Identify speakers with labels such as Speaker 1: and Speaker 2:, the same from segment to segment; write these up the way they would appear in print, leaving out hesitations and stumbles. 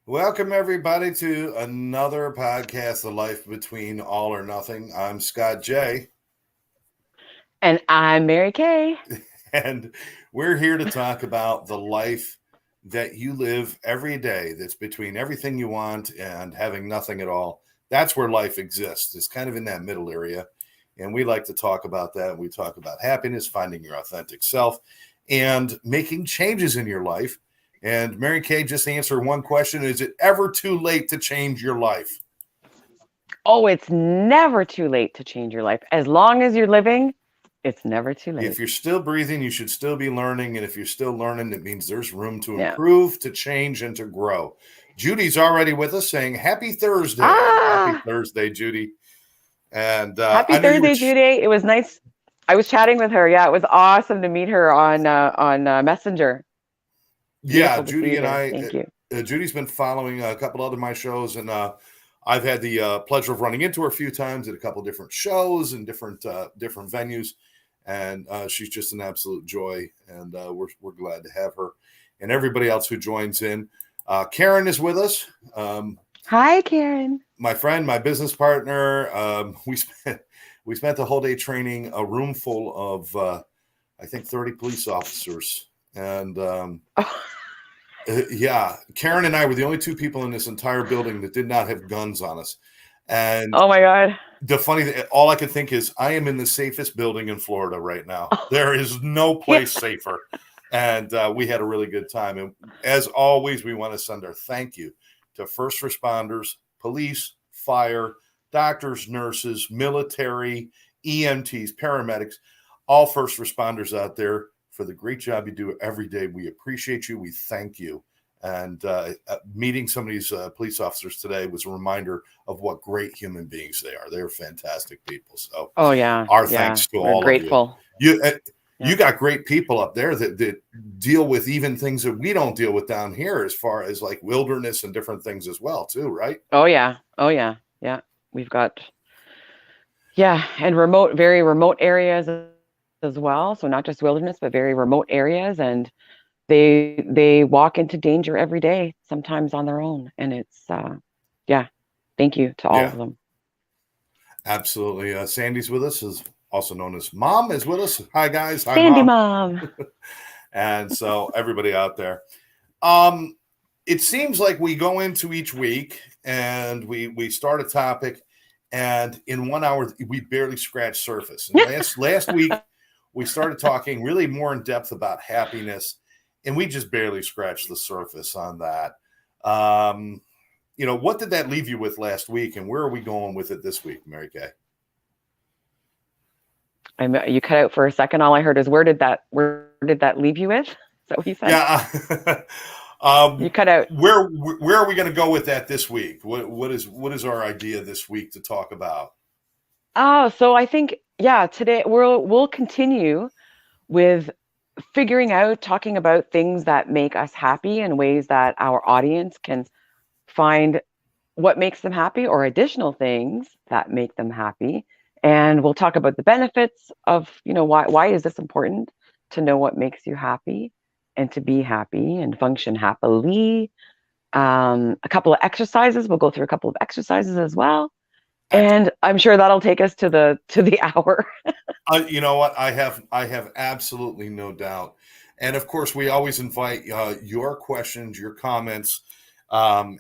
Speaker 1: Welcome, everybody, to another podcast, The Life Between All or Nothing. I'm Scott J.
Speaker 2: And I'm Mary Kay.
Speaker 1: And we're here to talk about the life that you live every day that's between everything you want and having nothing at all. That's where life exists. It's kind of in that middle area. And we like to talk about that. We talk about happiness, finding your authentic self, and making changes in your life. And Mary Kay, just answer one question. Is it ever too late to change your life?
Speaker 2: Oh, it's never too late to change your life. As long as you're living, it's never too
Speaker 1: If
Speaker 2: late.
Speaker 1: you're still breathing, you should still be learning. And if you're still learning, it means there's room to
Speaker 2: Yeah.
Speaker 1: improve, to change, and to grow. Judy's already with us saying, Happy Thursday. Happy
Speaker 2: Ah,
Speaker 1: Thursday, Judy. And
Speaker 2: happy
Speaker 1: I know you were,
Speaker 2: Thursday, Judy. It was nice. I was chatting with her. Yeah, it was awesome to meet her on Messenger.
Speaker 1: yeah,
Speaker 2: Beautiful to see
Speaker 1: Judy
Speaker 2: you
Speaker 1: and
Speaker 2: there.
Speaker 1: I,
Speaker 2: Thank you.
Speaker 1: Judy's been following a couple other of my shows. And I've had the pleasure of running into her a few times at a couple different shows and different venues. And she's just an absolute joy. And we're glad to have her and everybody else who joins in. Karen is with us.
Speaker 2: Hi, Karen.
Speaker 1: My friend, my business partner. We spent the whole day training a room full of I think 30 police officers, and
Speaker 2: Oh,
Speaker 1: yeah, Karen and I were the only two people in this entire building that did not have guns on us. And
Speaker 2: oh my God.
Speaker 1: the funny thing, all I could think is, I am in the safest building in Florida right now.
Speaker 2: Oh,
Speaker 1: There is no
Speaker 2: yeah.
Speaker 1: place safer. And we had a really good time. And as always, we want to send our thank you to first responders, police, fire, doctors, nurses, military, EMTs, paramedics, all first responders out there for the great job you do every day. We appreciate you. We thank you. And meeting some of these police officers today was a reminder of what great human beings they are. They're fantastic people. So
Speaker 2: Oh yeah.
Speaker 1: our
Speaker 2: Yeah.
Speaker 1: thanks to
Speaker 2: We're
Speaker 1: all of you.
Speaker 2: grateful.
Speaker 1: You
Speaker 2: Yeah.
Speaker 1: you got great people up there that deal with even things that we don't deal with down here, as far as like wilderness and different things as well, too, right?
Speaker 2: Oh yeah. Oh yeah. Yeah. We've got and very remote areas as well. So not just wilderness, but very remote areas, and they walk into danger every day, sometimes on their own. And it's yeah. Thank you to all
Speaker 1: Yeah,
Speaker 2: of them.
Speaker 1: absolutely. Sandy's with us, is also known as Mom, is with us. Hi guys, hi
Speaker 2: Sandy
Speaker 1: Mom,
Speaker 2: Mom.
Speaker 1: and so everybody out there. Um, it seems like we go into each week and we start a topic, and in 1 hour we barely scratch surface. And last week we started talking really more in depth about happiness, and we just barely scratched the surface on that. Um, what did that leave you with last week, and where are we going with it this week, Mary Kay?
Speaker 2: You cut out for a second. All I heard is where did that leave you with? Is that what you said?
Speaker 1: Yeah.
Speaker 2: You cut out.
Speaker 1: Where are we going to go with that this week? What is our idea this week to talk about?
Speaker 2: Oh, so I think today we'll continue with figuring out, talking about things that make us happy and ways that our audience can find what makes them happy or additional things that make them happy. And we'll talk about the benefits of, why is this important to know what makes you happy and to be happy and function happily. A couple of exercises. We'll go through a couple of exercises as well. And I'm sure that'll take us to the hour.
Speaker 1: You know what? I have absolutely no doubt. And of course, we always invite your questions, your comments,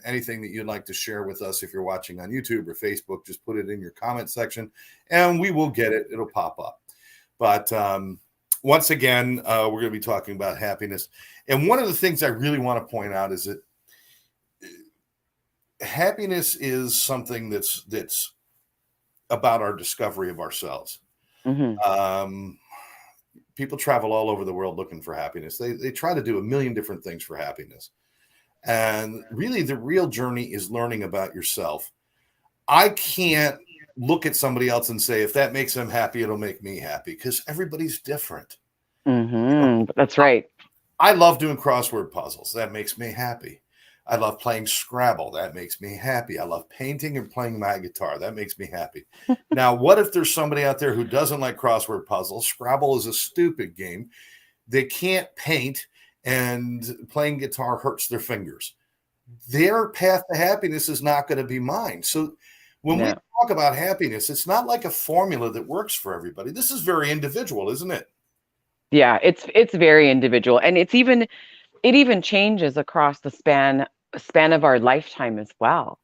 Speaker 1: anything that you'd like to share with us. If you're watching on YouTube or Facebook, just put it in your comment section and we will get it. It'll pop up. But once again, we're going to be talking about happiness. And one of the things I really want to point out is that happiness is something that's about our discovery of ourselves.
Speaker 2: Mm-hmm.
Speaker 1: People travel all over the world looking for happiness. They try to do a million different things for happiness. And really, the real journey is learning about yourself. I can't look at somebody else and say, if that makes them happy, it'll make me happy, because everybody's different.
Speaker 2: Mm-hmm. That's right.
Speaker 1: I love doing crossword puzzles. That makes me happy. I love playing Scrabble. That makes me happy. I love painting and playing my guitar. That makes me happy. Now, what if there's somebody out there who doesn't like crossword puzzles? Scrabble is a stupid game. They can't paint, and playing guitar hurts their fingers. their path to happiness is not going to be mine. So when we
Speaker 2: No.
Speaker 1: talk about happiness, it's not like a formula that works for everybody. This is very individual, isn't it?
Speaker 2: Yeah, it's very individual, and it even changes across the span of our lifetime as well.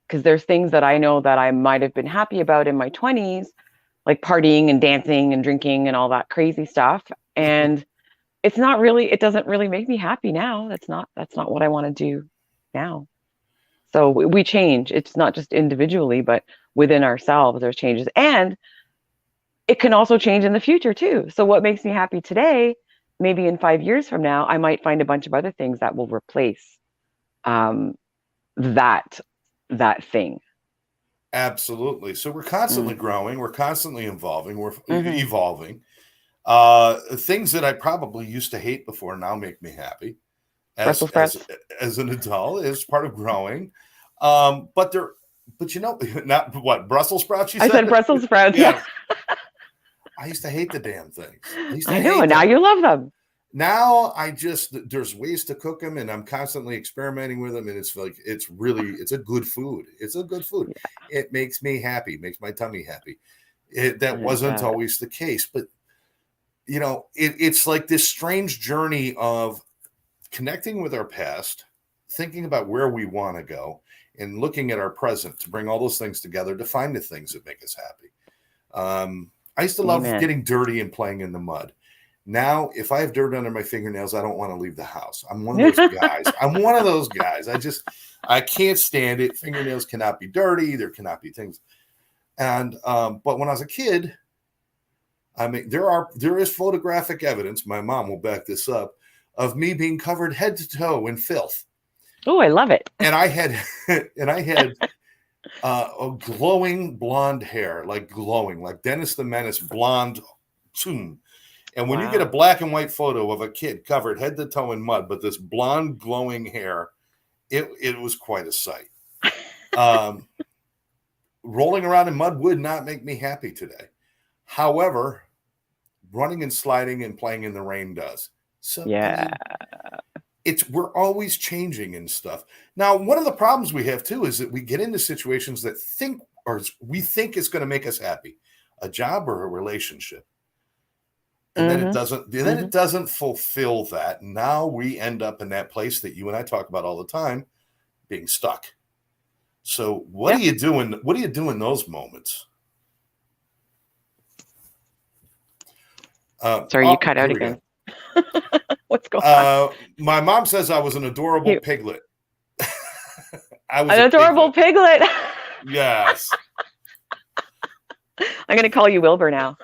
Speaker 2: Because there's things that I know that I might have been happy about in my 20s, like partying and dancing and drinking and all that crazy stuff. And it doesn't really make me happy now. That's not what I want to do now. So we change. It's not just individually, but within ourselves, there's changes. And it can also change in the future too. So what makes me happy today, maybe in 5 years from now, I might find a bunch of other things that will replace um, that thing.
Speaker 1: Absolutely. So we're constantly
Speaker 2: Mm.
Speaker 1: growing, we're constantly evolving, we're
Speaker 2: Hmm.
Speaker 1: evolving. Things that I probably used to hate before now make me happy as
Speaker 2: Brussels
Speaker 1: as
Speaker 2: sprouts.
Speaker 1: as an adult, is part of growing. But they're but not what Brussels sprouts you
Speaker 2: I
Speaker 1: said?
Speaker 2: said Brussels sprouts. Yeah,
Speaker 1: Yeah, I used to hate the damn things. I used to
Speaker 2: I know.
Speaker 1: hate
Speaker 2: And now
Speaker 1: them.
Speaker 2: you love them.
Speaker 1: Now there's ways to cook them, and I'm constantly experimenting with them, and it's a good food. It's a good food. It makes me happy, makes my tummy happy. That
Speaker 2: Yeah, it
Speaker 1: wasn't
Speaker 2: does.
Speaker 1: always the case, but it's like this strange journey of connecting with our past, thinking about where we want to go, and looking at our present to bring all those things together to find the things that make us happy. I used to love
Speaker 2: Amen.
Speaker 1: getting dirty and playing in the mud. Now, if I have dirt under my fingernails, I don't want to leave the house. I'm one of those guys. I'm one of those guys. I can't stand it. Fingernails cannot be dirty. There cannot be things. And but when I was a kid, I mean, there is photographic evidence. My mom will back this up of me being covered head to toe in filth.
Speaker 2: Oh, I love it.
Speaker 1: And I had a glowing blonde hair, like glowing, like Dennis the Menace blonde. And when you get a
Speaker 2: Wow.
Speaker 1: black and white photo of a kid covered head to toe in mud, but this blonde glowing hair, it was quite a sight. Um, Rolling around in mud would not make me happy today. However, running and sliding and playing in the rain does. So I
Speaker 2: Yeah.
Speaker 1: mean, we're always changing and stuff. Now, one of the problems we have too is that we get into situations that we think is going to make us happy, a job or a relationship. And then it
Speaker 2: Hmm.
Speaker 1: doesn't then it doesn't fulfill that. Now we end up in that place that you and I talk about all the time, being stuck. So what do
Speaker 2: Yep.
Speaker 1: you do in those moments?
Speaker 2: Sorry, you cut
Speaker 1: Here
Speaker 2: out
Speaker 1: we go.
Speaker 2: again. What's going on?
Speaker 1: My mom says I was an adorable
Speaker 2: You,
Speaker 1: piglet. I was
Speaker 2: an
Speaker 1: a
Speaker 2: adorable
Speaker 1: piglet.
Speaker 2: piglet.
Speaker 1: Yes.
Speaker 2: I'm going to call you Wilbur now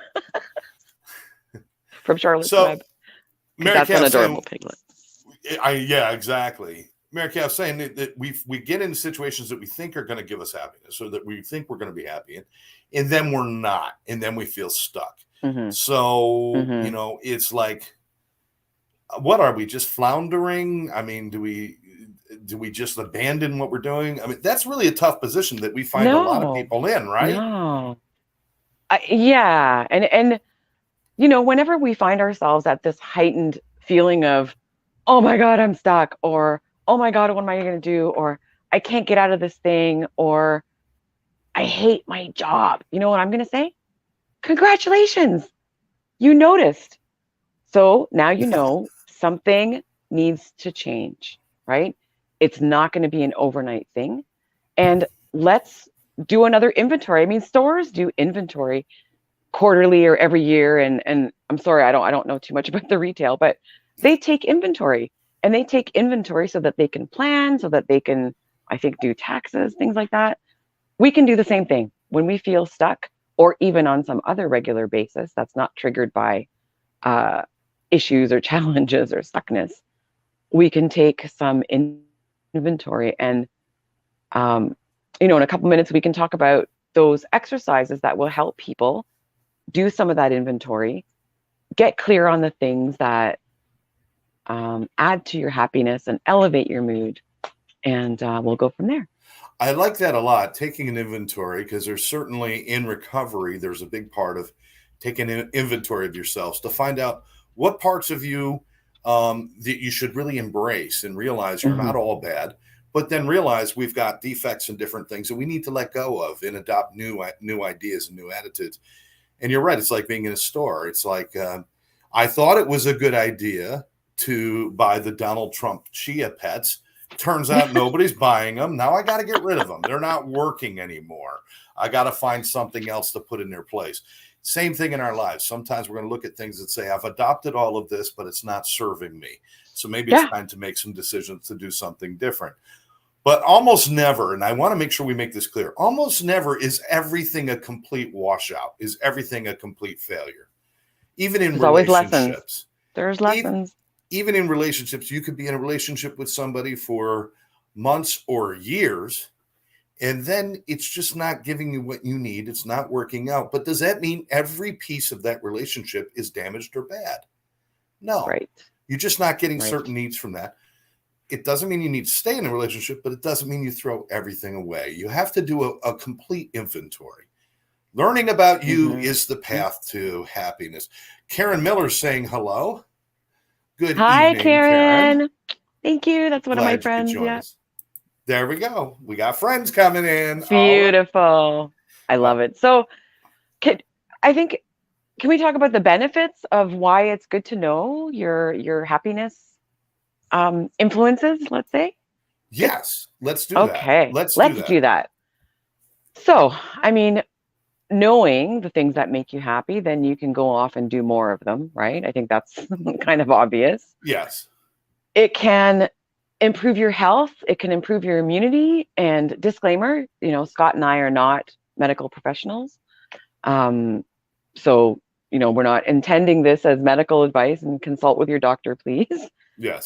Speaker 2: from Charlotte's
Speaker 1: So
Speaker 2: Web, because
Speaker 1: Mary
Speaker 2: that's an
Speaker 1: Kath
Speaker 2: adorable
Speaker 1: saying,
Speaker 2: piglet.
Speaker 1: yeah, exactly. Mary Kath saying that we get into situations that we think are going to give us happiness, or that we think we're going to be happy in, and then we're not, and then we feel stuck.
Speaker 2: Hmm.
Speaker 1: So
Speaker 2: Hmm.
Speaker 1: it's like, what are we, just floundering? I mean, do we just abandon what we're doing? I mean, that's really a tough position that we find a lot of
Speaker 2: No,
Speaker 1: people in, right?
Speaker 2: no. Yeah, and whenever we find ourselves at this heightened feeling of, oh my God, I'm stuck, or oh my God, what am I going to do, or I can't get out of this thing, or I hate my job. You know what I'm going to say? Congratulations, you noticed. So now you know something needs to change, right? It's not going to be an overnight thing. And let's do another inventory. I mean, stores do inventory quarterly or every year. And I'm sorry, I don't know too much about the retail, but they take inventory, and they take inventory so that they can plan, so that they can, I think, do taxes, things like that. We can do the same thing when we feel stuck, or even on some other regular basis that's not triggered by uh, issues or challenges or stuckness. We can take some inventory, and in a couple minutes we can talk about those exercises that will help people do some of that inventory, get clear on the things that add to your happiness and elevate your mood, and we'll go from there.
Speaker 1: I like that a lot, taking an inventory, because there's certainly, in recovery, there's a big part of taking an inventory of yourselves to find out what parts of you that you should really embrace and realize you're
Speaker 2: Hmm.
Speaker 1: not all bad, but then realize we've got defects and different things that we need to let go of and adopt new ideas and new attitudes. And you're right. It's like being in a store. It's like, I thought it was a good idea to buy the Donald Trump Chia Pets. Turns out nobody's buying them. Now I got to get rid of them. They're not working anymore. I got to find something else to put in their place. Same thing in our lives. Sometimes we're going to look at things and say, I've adopted all of this, but it's not serving me. So maybe it's time to make some decisions to do something different. But almost never, and I want to make sure we make this clear, almost never is everything a complete washout, is everything a complete failure. Even in
Speaker 2: There's
Speaker 1: relationships.
Speaker 2: There's lessons.
Speaker 1: Even in relationships, you could be in a relationship with somebody for months or years, and then it's just not giving you what you need. It's not working out. But does that mean every piece of that relationship is damaged or bad? No.
Speaker 2: Right.
Speaker 1: You're just not getting certain needs from that. It doesn't mean you need to stay in a relationship, but it doesn't mean you throw everything away. You have to do a complete inventory. Learning about you is the path to happiness. Karen Miller's saying hello. Good evening,
Speaker 2: Karen. Thank you. That's one of my friends. Yeah.
Speaker 1: There we go. We got friends coming in.
Speaker 2: Beautiful. I love it. So can we talk about the benefits of why it's good to know your happiness influences, let's say?
Speaker 1: Yes. Let's do that.
Speaker 2: Okay. Let's do that. So, I mean, knowing the things that make you happy, then you can go off and do more of them, right? I think that's kind of obvious.
Speaker 1: Yes.
Speaker 2: It can improve your health. It can improve your immunity. And disclaimer, Scott and I are not medical professionals. So, we're not intending this as medical advice, and consult with your doctor, please.
Speaker 1: Yes.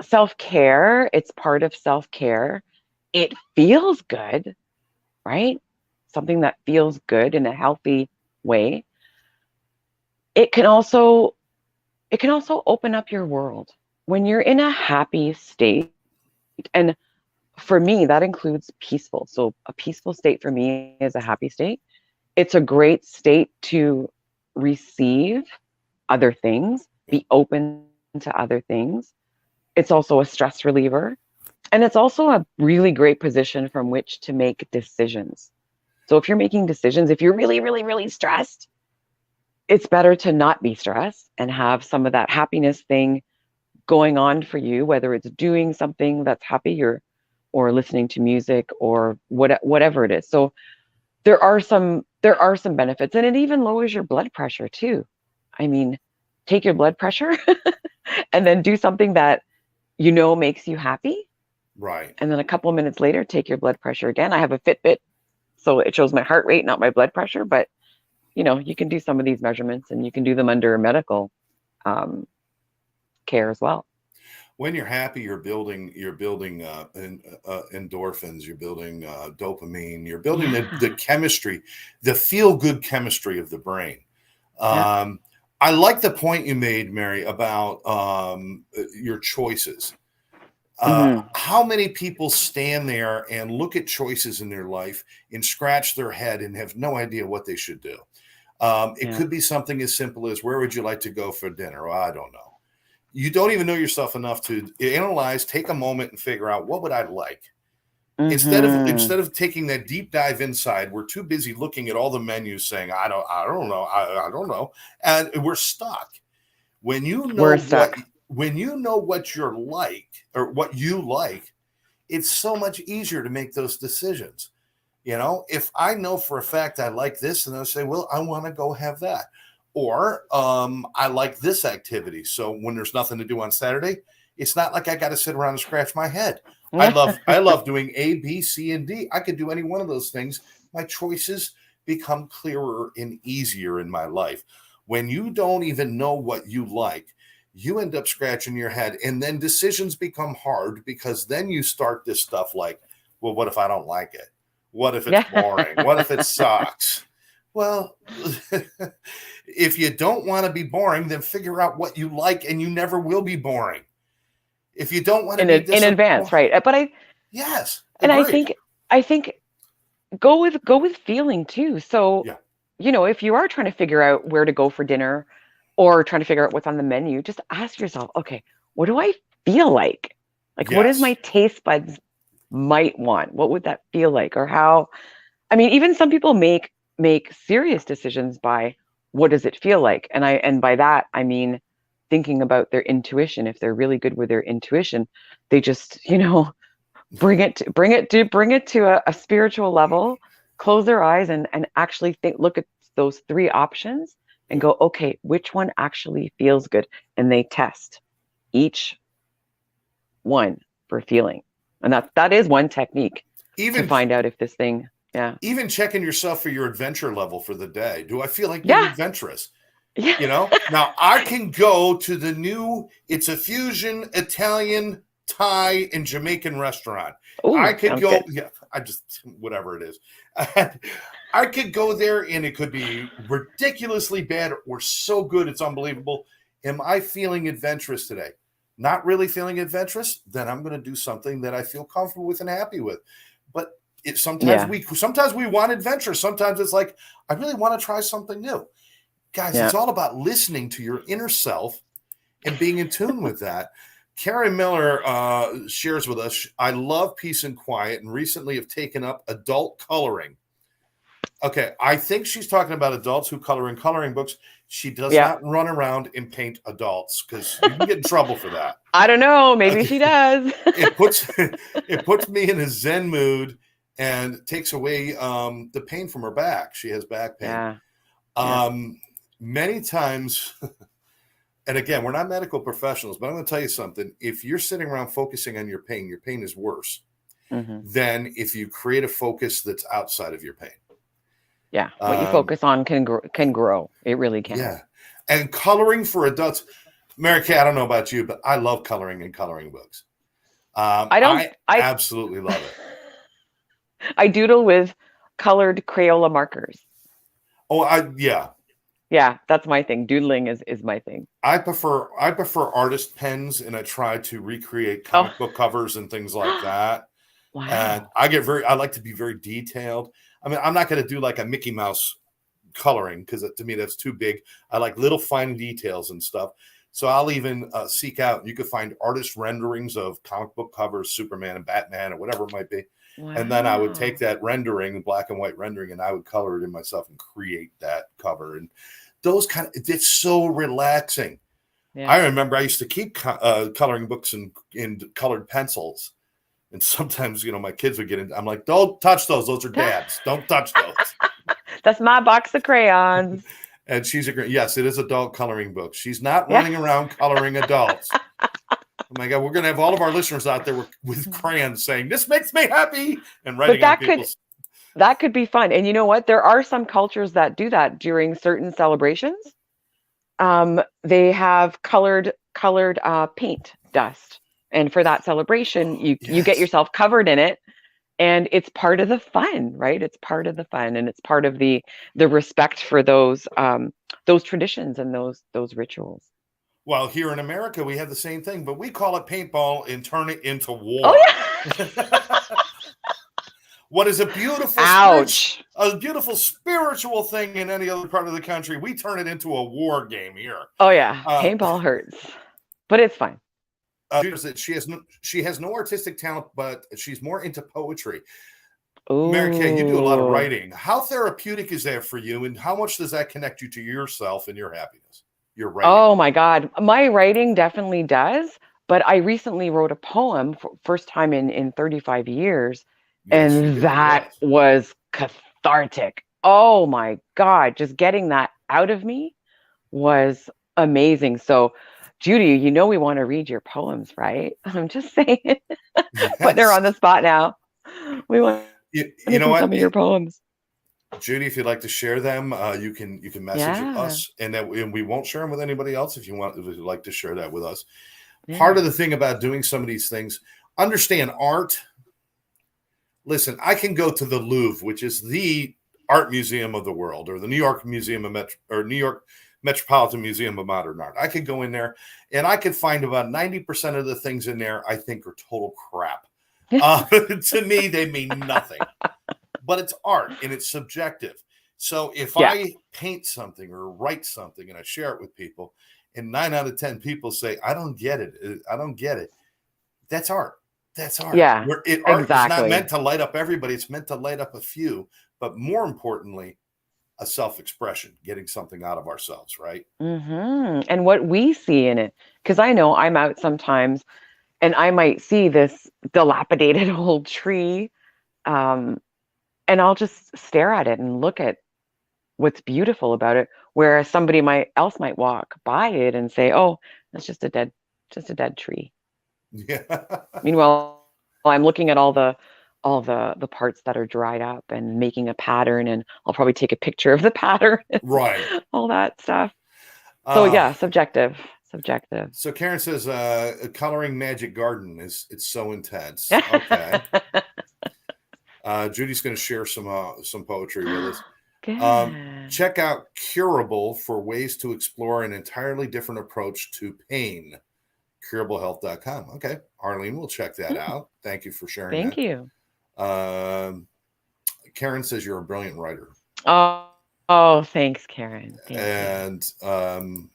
Speaker 2: Self-care, it's part of self-care. It feels good, right? Something that feels good in a healthy way. It can also open up your world when you're in a happy state. And for me, that includes peaceful. So a peaceful state for me is a happy state. It's a great state to receive other things, be open to other things. It's also a stress reliever. And it's also a really great position from which to make decisions. So if you're making decisions, if you're really, really, really stressed, it's better to not be stressed and have some of that happiness thing going on for you, whether it's doing something that's happy or listening to music or whatever it is. So there are some benefits, and it even lowers your blood pressure too. I mean, take your blood pressure and then do something that makes you happy.
Speaker 1: Right.
Speaker 2: And then a couple of minutes later, take your blood pressure again. I have a Fitbit, so it shows my heart rate, not my blood pressure. But, you can do some of these measurements, and you can do them under medical care as well.
Speaker 1: When you're happy, you're building endorphins, you're building dopamine, you're building the chemistry, the feel-good chemistry of the brain. I like the point you made, Mary, about your choices. How many people stand there and look at choices in their life and scratch their head and have no idea what they should do? It could be something as simple as, where would you like to go for dinner? Well, I don't know. You don't even know yourself enough to analyze, take a moment and figure out, what would I like? Instead of taking that deep dive inside, we're too busy looking at all the menus saying, I don't know. And we're stuck. When you know what you're like, or what you like, it's so much easier to make those decisions. If I know for a fact I like this, and I say, well, I want to go have that. Or I like this activity. So when there's nothing to do on Saturday, it's not like I got to sit around and scratch my head. I love doing A, B, C, and D. I could do any one of those things. My choices become clearer and easier in my life. When you don't even know what you like, you end up scratching your head, and then decisions become hard, because then you start this stuff like, well, what if I don't like it? What if it's boring? What if it sucks? Well, if you don't want to be boring, then figure out what you like, and you never will be boring. If you don't want to be
Speaker 2: in advance, right? But I think go with feeling too. So, if you are trying to figure out where to go for dinner, or trying to figure out what's on the menu, just ask yourself, okay, what do I feel like? Like, what does
Speaker 1: Yes.
Speaker 2: my taste buds might want? What would that feel like? Or how, I mean, even some people make serious decisions by what does it feel like? And by that I mean thinking about their intuition. If they're really good with their intuition, they just, bring it to a spiritual level, close their eyes and actually look at those three options and go, okay, which one actually feels good? And they test each one for feeling. And that is one technique to
Speaker 1: Even
Speaker 2: find out if this thing, yeah.
Speaker 1: even checking yourself for your adventure level for the day. Do I feel like being
Speaker 2: Yeah.
Speaker 1: adventurous?
Speaker 2: Yeah.
Speaker 1: Now I can go to the new, it's a fusion Italian, Thai, and Jamaican restaurant. I
Speaker 2: Ooh,
Speaker 1: could
Speaker 2: sounds
Speaker 1: go,
Speaker 2: good.
Speaker 1: yeah, whatever it is. I could go there and it could be ridiculously bad or so good it's unbelievable. Am I feeling adventurous today? Not really feeling adventurous? Then I'm going to do something that I feel comfortable with and happy with. But
Speaker 2: Yeah.
Speaker 1: sometimes we want adventure. Sometimes it's like, I really want to try something new. Guys,
Speaker 2: Yeah.
Speaker 1: it's all about listening to your inner self and being in tune with that. Karen Miller shares with us, I love peace and quiet and recently have taken up adult coloring. Okay, I think she's talking about adults who color in coloring books. She does
Speaker 2: Yeah.
Speaker 1: not run around and paint adults because you can get in trouble for that.
Speaker 2: I don't know. Maybe
Speaker 1: Okay,
Speaker 2: she does.
Speaker 1: it puts me in a Zen mood and takes away the pain from her back. She has back pain.
Speaker 2: Yeah. Yeah.
Speaker 1: Many times, and again, we're not medical professionals, but I'm going to tell you something. If you're sitting around focusing on your pain is worse
Speaker 2: Hmm.
Speaker 1: than if you create a focus that's outside of your pain.
Speaker 2: Yeah. What you
Speaker 1: Um,
Speaker 2: focus on can grow. It really can.
Speaker 1: yeah. And coloring for adults, Mary Kay, I don't know about you, but I love coloring and coloring books.
Speaker 2: I don't,
Speaker 1: I
Speaker 2: I,
Speaker 1: absolutely love it.
Speaker 2: I doodle with colored Crayola markers.
Speaker 1: Oh, yeah.
Speaker 2: Yeah. That's my thing. Doodling is my thing.
Speaker 1: I prefer artist pens, and I try to recreate
Speaker 2: Oh,
Speaker 1: comic book covers and things like that. And
Speaker 2: wow.
Speaker 1: I like to be very detailed. I mean, I'm not going to do like a Mickey Mouse coloring because to me that's too big. I like little fine details and stuff. So I'll even seek out. You could find artist renderings of comic book covers, Superman and Batman, or whatever it might be. And then I would take
Speaker 2: Wow.
Speaker 1: that rendering, black and white rendering, and I would color it in myself and create that cover. And those it's so relaxing. I
Speaker 2: Yeah.
Speaker 1: remember I used to keep coloring books in colored pencils. And sometimes, my kids would get in. I'm like, don't touch those. Those are dad's. Don't touch those.
Speaker 2: That's my box of crayons.
Speaker 1: And she's agreeing. Yes, it is adult coloring book. She's not
Speaker 2: Yeah.
Speaker 1: running around coloring adults. Oh my God, we're going to have all of our listeners out there with crayons saying, this makes me happy, and
Speaker 2: But
Speaker 1: writing on people's.
Speaker 2: that could be fun. And you know what? There are some cultures that do that during certain celebrations. They have colored paint dust. And for that celebration, you get
Speaker 1: Yes.
Speaker 2: yourself covered in it, and it's part of the fun, right? It's part of the fun, and it's part of the respect for those traditions and those rituals.
Speaker 1: Well, here in America, we have the same thing, but we call it paintball and turn it into
Speaker 2: Oh
Speaker 1: war.
Speaker 2: yeah.
Speaker 1: What is
Speaker 2: Ouch.
Speaker 1: a beautiful spiritual thing in any other part of the country, we turn it into a war game here.
Speaker 2: Oh yeah.
Speaker 1: Uh,
Speaker 2: Paintball hurts, but it's fun.
Speaker 1: She has no artistic talent, but she's more into poetry. Mary Kay, you do a lot of
Speaker 2: Oh.
Speaker 1: writing. How therapeutic is that for you, and how much does that connect you to yourself and your happiness? Your writing.
Speaker 2: Oh my God. My writing definitely does, but I recently wrote a poem for first time in 35 years,
Speaker 1: Yes, you
Speaker 2: and
Speaker 1: did.
Speaker 2: that
Speaker 1: Yes.
Speaker 2: was cathartic. Oh my God, just getting that out of me was amazing. So, Judy, we want to read your poems, right? I'm just saying, putting her
Speaker 1: Yes.
Speaker 2: on the spot now. We want
Speaker 1: You
Speaker 2: to
Speaker 1: know
Speaker 2: see
Speaker 1: what,
Speaker 2: some of your poems.
Speaker 1: Judy? If you'd like to share them, you can message
Speaker 2: Yeah.
Speaker 1: us, and we won't share them with anybody else. If you'd like to share that with us. Part
Speaker 2: Yeah.
Speaker 1: of the thing about doing some of these things, understand art. Listen, I can go to the Louvre, which is the art museum of the world, or the New York Museum of New York Metropolitan Museum of Modern Art. I could go in there and I could find about 90% of the things in there I think are total crap. To me, they mean nothing. But it's art and it's subjective. So if
Speaker 2: Yeah.
Speaker 1: I paint something or write something and I share it with people, and 9 out of 10 people say, I don't get it. I don't get it. That's art. That's art.
Speaker 2: Yeah,
Speaker 1: Art is not
Speaker 2: exactly.
Speaker 1: meant to light up everybody. It's meant to light up a few, but more importantly, a self-expression, getting something out of ourselves, right?
Speaker 2: And what we see in it, because I know I'm out sometimes and I might see this dilapidated old tree, um, and I'll just stare at it and look at what's beautiful about it. Whereas somebody might walk by it and say, "Oh, that's just a dead tree."
Speaker 1: Yeah.
Speaker 2: Meanwhile, I'm looking at all the parts that are dried up and making a pattern, and I'll probably take a picture of the pattern and
Speaker 1: Right.
Speaker 2: all that stuff. So
Speaker 1: Uh,
Speaker 2: yeah, subjective, subjective.
Speaker 1: so Karen says, coloring Magic Garden it's so intense. Okay. Judy's going to share some poetry with us.
Speaker 2: Good.
Speaker 1: Check out Curable for ways to explore an entirely different approach to pain. CurableHealth.com. Okay. Arlene will check that
Speaker 2: Mm,
Speaker 1: out. Thank you for sharing
Speaker 2: thank you.
Speaker 1: that. Karen says you're a brilliant writer.
Speaker 2: Oh, oh, thanks, Karen. Thank you.
Speaker 1: And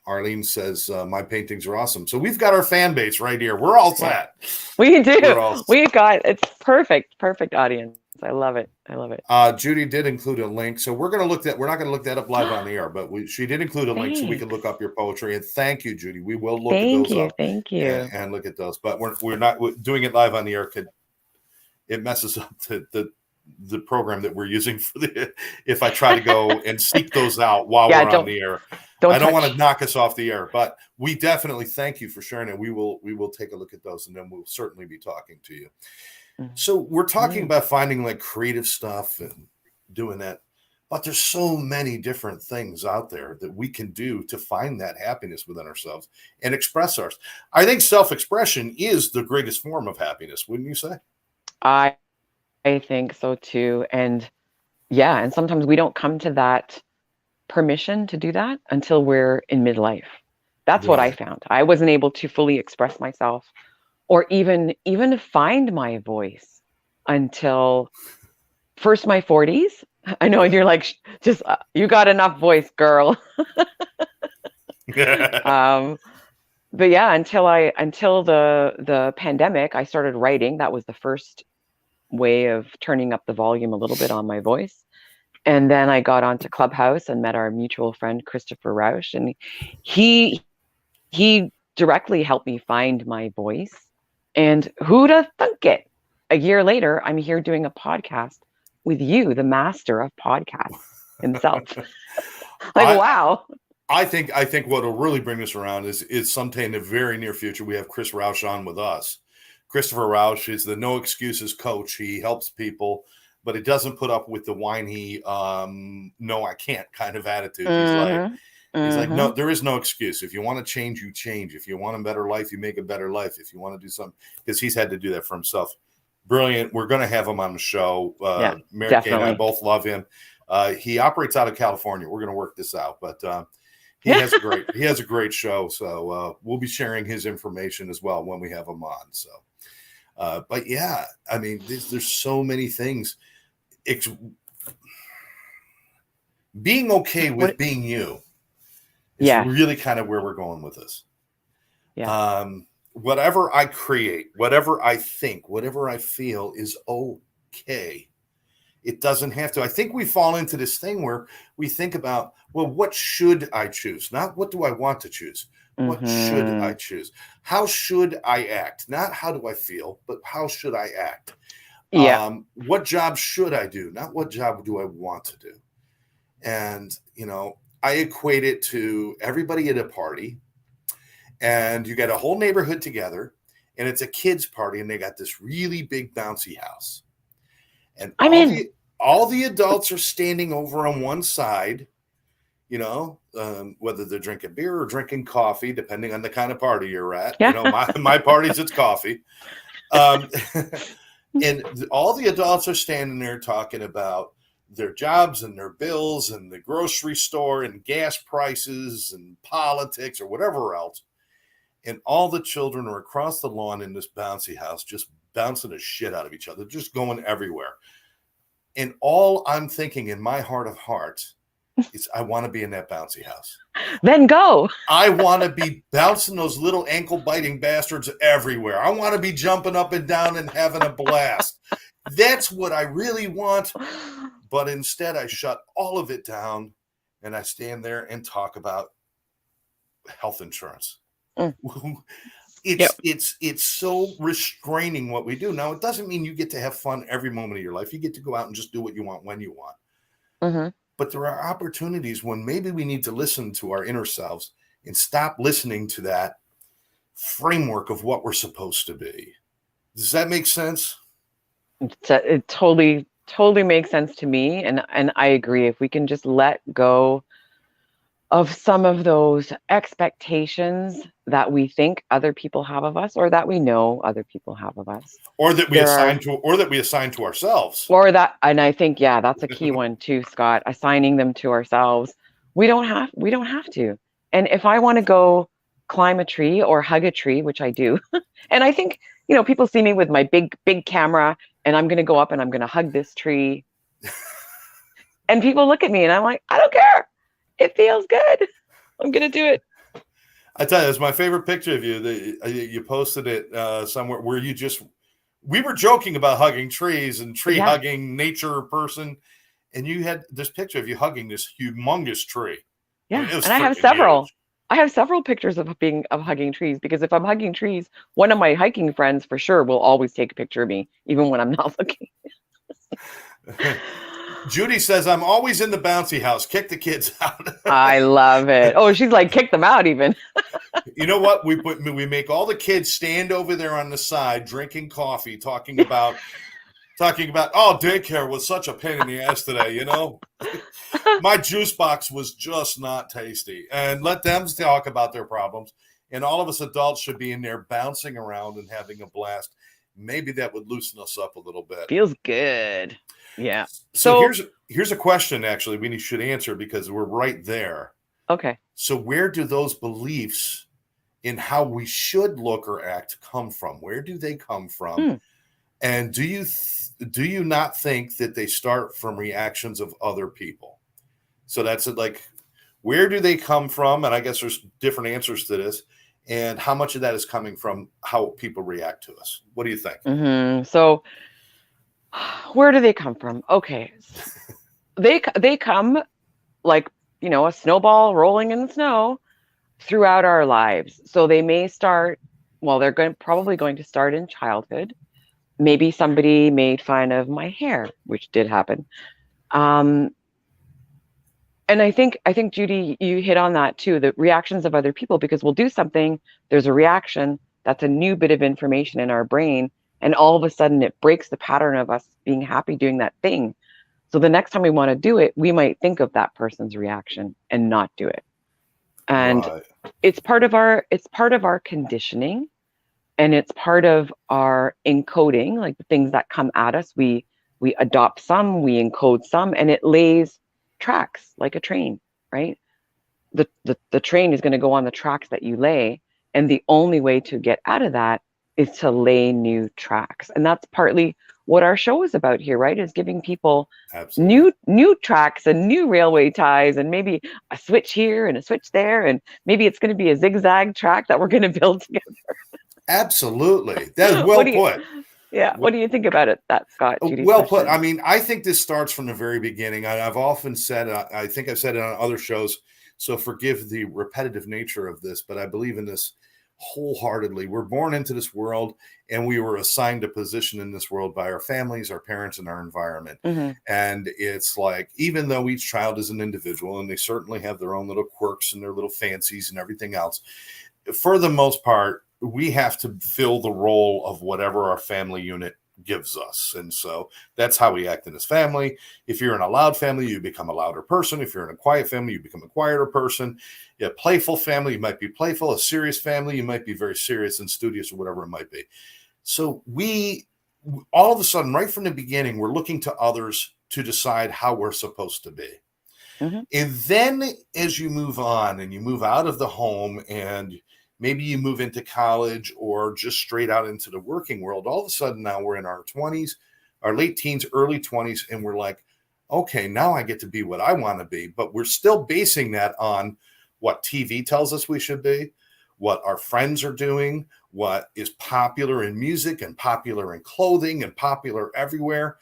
Speaker 1: Arlene says, my paintings are awesome. So we've got our fan base right here. We're all
Speaker 2: Yeah,
Speaker 1: set.
Speaker 2: we do.
Speaker 1: We're all
Speaker 2: We've got it's perfect audience. I love it. I love it.
Speaker 1: Judy did include a link. So we're going to we're not going to look that up live on the air, but she did include a link so we can look
Speaker 2: Thanks.
Speaker 1: up your poetry. And thank you, Judy. We will look at
Speaker 2: Thank
Speaker 1: those
Speaker 2: you.
Speaker 1: up
Speaker 2: Thank you.
Speaker 1: and look at those. But we're not doing it live on the air. It messes up the program that we're using for if I try to go and seek those out while
Speaker 2: Yeah,
Speaker 1: we're on the air.
Speaker 2: don't
Speaker 1: I don't want to
Speaker 2: touch.
Speaker 1: knock us off the air, but we definitely thank you for sharing it. We will take a look at those, and then we'll certainly be talking to you. So we're talking about finding like creative stuff and doing that, but there's so many different things out there that we can do to find that happiness within ourselves and express ours. I think self-expression is the greatest form of happiness, wouldn't you say?
Speaker 2: I think so too. And yeah, and sometimes we don't come to that permission to do that until we're in midlife. That's what I
Speaker 1: Right.
Speaker 2: found. I wasn't able to fully express myself or even find my voice until first my 40s. I know you're like just you got enough voice, girl. um but yeah, until the pandemic, I started writing. That was the first way of turning up the volume a little bit on my voice. And then I got onto Clubhouse and met our mutual friend Christopher Rausch, and he he directly helped me find my voice. And who'd have thunk it? A year later, I'm here doing a podcast with you, the master of podcasts himself. Like,
Speaker 1: I,
Speaker 2: wow.
Speaker 1: I think what will really bring us around is sometime in the very near future we have Chris Rausch on with us. Christopher Rausch is the no excuses coach. He helps people, but it doesn't put up with the whiny no I can't kind of attitude. He's like, no, there is no excuse. If you want to change, you change. If you want a better life, you make a better life. If you want to do something, because he's had to do that for himself. Brilliant. We're going to have him on the show.
Speaker 2: Yeah,
Speaker 1: Mary Kay and I
Speaker 2: definitely.
Speaker 1: both love him. He operates out of California. We're going to work this out, but he has a great show. So we'll be sharing his information as well when we have him on. So, but yeah, I mean, there's so many things. Being okay with being you is really kind of where we're going with this.
Speaker 2: Yeah.
Speaker 1: Whatever I create, whatever I think, whatever I feel is okay. It doesn't have to. I think we fall into this thing where we think about, well, what should I choose? Not what do I want to choose? What should I choose? How should I act? Not how do I feel, but how should I act?
Speaker 2: Yeah.
Speaker 1: What job should I do? Not what job do I want to do? And, I equate it to everybody at a party, and you got a whole neighborhood together, and it's a kids' party, and they got this really big bouncy house. And all the adults are standing over on one side, whether they're drinking beer or drinking coffee, depending on the kind of party you're at. My parties, it's coffee. And all the adults are standing there talking about their jobs and their bills and the grocery store and gas prices and politics or whatever else. And all the children are across the lawn in this bouncy house, just bouncing the shit out of each other, just going everywhere. And all I'm thinking in my heart of hearts is I want to be in that bouncy house.
Speaker 2: Then go.
Speaker 1: I want to be bouncing those little ankle biting bastards everywhere. I want to be jumping up and down and having a blast. That's what I really want. But instead, I shut all of it down and I stand there and talk about health insurance.
Speaker 2: Mm.
Speaker 1: It's so restraining what we do. Now, it doesn't mean you get to have fun every moment of your life. You get to go out and just do what you want when you want.
Speaker 2: Mm-hmm.
Speaker 1: But there are opportunities when maybe we need to listen to our inner selves and stop listening to that framework of what we're supposed to be. Does that make sense?
Speaker 2: It totally makes sense to me, and I agree. If we can just let go of some of those expectations that we think other people have of us, or that we know other people have of us,
Speaker 1: or that we assign to ourselves,
Speaker 2: and I think, yeah, that's a key one too, Scott, assigning them to ourselves. We don't have to. And if I want to go climb a tree or hug a tree, which I do, and I think, people see me with my big camera and I'm going to go up and I'm going to hug this tree. And people look at me and I'm like, I don't care. It feels good. I'm going to do it.
Speaker 1: I tell you, it's my favorite picture of you. You posted it somewhere where we were joking about hugging trees and hugging nature person. And you had this picture of you hugging this humongous tree.
Speaker 2: Yeah. I mean, and I have several. Huge. I have several pictures of hugging trees, because if I'm hugging trees, one of my hiking friends for sure will always take a picture of me, even when I'm not looking.
Speaker 1: Judy says, I'm always in the bouncy house. Kick the kids out.
Speaker 2: I love it. Oh, she's like, kick them out even.
Speaker 1: You know what? We make all the kids stand over there on the side drinking coffee, talking about, oh, daycare was such a pain in the ass today, My juice box was just not tasty. And let them talk about their problems. And all of us adults should be in there bouncing around and having a blast. Maybe that would loosen us up a little bit.
Speaker 2: Feels good. Yeah.
Speaker 1: So here's a question, actually, we should answer, because we're right there.
Speaker 2: Okay.
Speaker 1: So where do those beliefs in how we should look or act come from? Where do they come from? And do you not think that they start from reactions of other people? So that's it. Like, where do they come from? And I guess there's different answers to this. And how much of that is coming from how people react to us? What do you think?
Speaker 2: Mm-hmm. So where do they come from? Okay. They come like, a snowball rolling in the snow throughout our lives. So they may start, they're probably going to start in childhood. Maybe somebody made fun of my hair, which did happen. And I think, Judy, you hit on that too, the reactions of other people, because we'll do something, there's a reaction, that's a new bit of information in our brain, and all of a sudden it breaks the pattern of us being happy doing that thing. So the next time we want to do it, we might think of that person's reaction and not do it. And it's part of our conditioning, and it's part of our encoding, like the things that come at us, we adopt some, we encode some, and it lays tracks like a train, right? The train is going to go on the tracks that you lay, and the only way to get out of that is to lay new tracks. And that's partly what our show is about here, right? Is giving people new tracks and new railway ties, and maybe a switch here and a switch there, and maybe it's going to be a zigzag track that we're going to build together.
Speaker 1: Absolutely. That is well put.
Speaker 2: Yeah. What do you think about it, Scott?
Speaker 1: Well put. I mean, I think this starts from the very beginning. I've often said, I think I've said it on other shows, so forgive the repetitive nature of this, but I believe in this wholeheartedly. We're born into this world, and we were assigned a position in this world by our families, our parents, and our environment.
Speaker 2: Mm-hmm.
Speaker 1: And it's like, even though each child is an individual, and they certainly have their own little quirks and their little fancies and everything else, for the most part, we have to fill the role of whatever our family unit gives us. And so that's how we act in this family. If you're in a loud family, you become a louder person. If you're in a quiet family, you become a quieter person. A playful family, you might be playful. A serious family, you might be very serious and studious, or whatever it might be. So we, all of a sudden, right from the beginning, we're looking to others to decide how we're supposed to be.
Speaker 2: Mm-hmm.
Speaker 1: And then as you move on and you move out of the home, and maybe you move into college or just straight out into the working world, all of a sudden now we're in our 20s, our late teens, early 20s, and we're like, okay, now I get to be what I want to be. But we're still basing that on what TV tells us we should be, what our friends are doing, what is popular in music and popular in clothing and popular everywhere.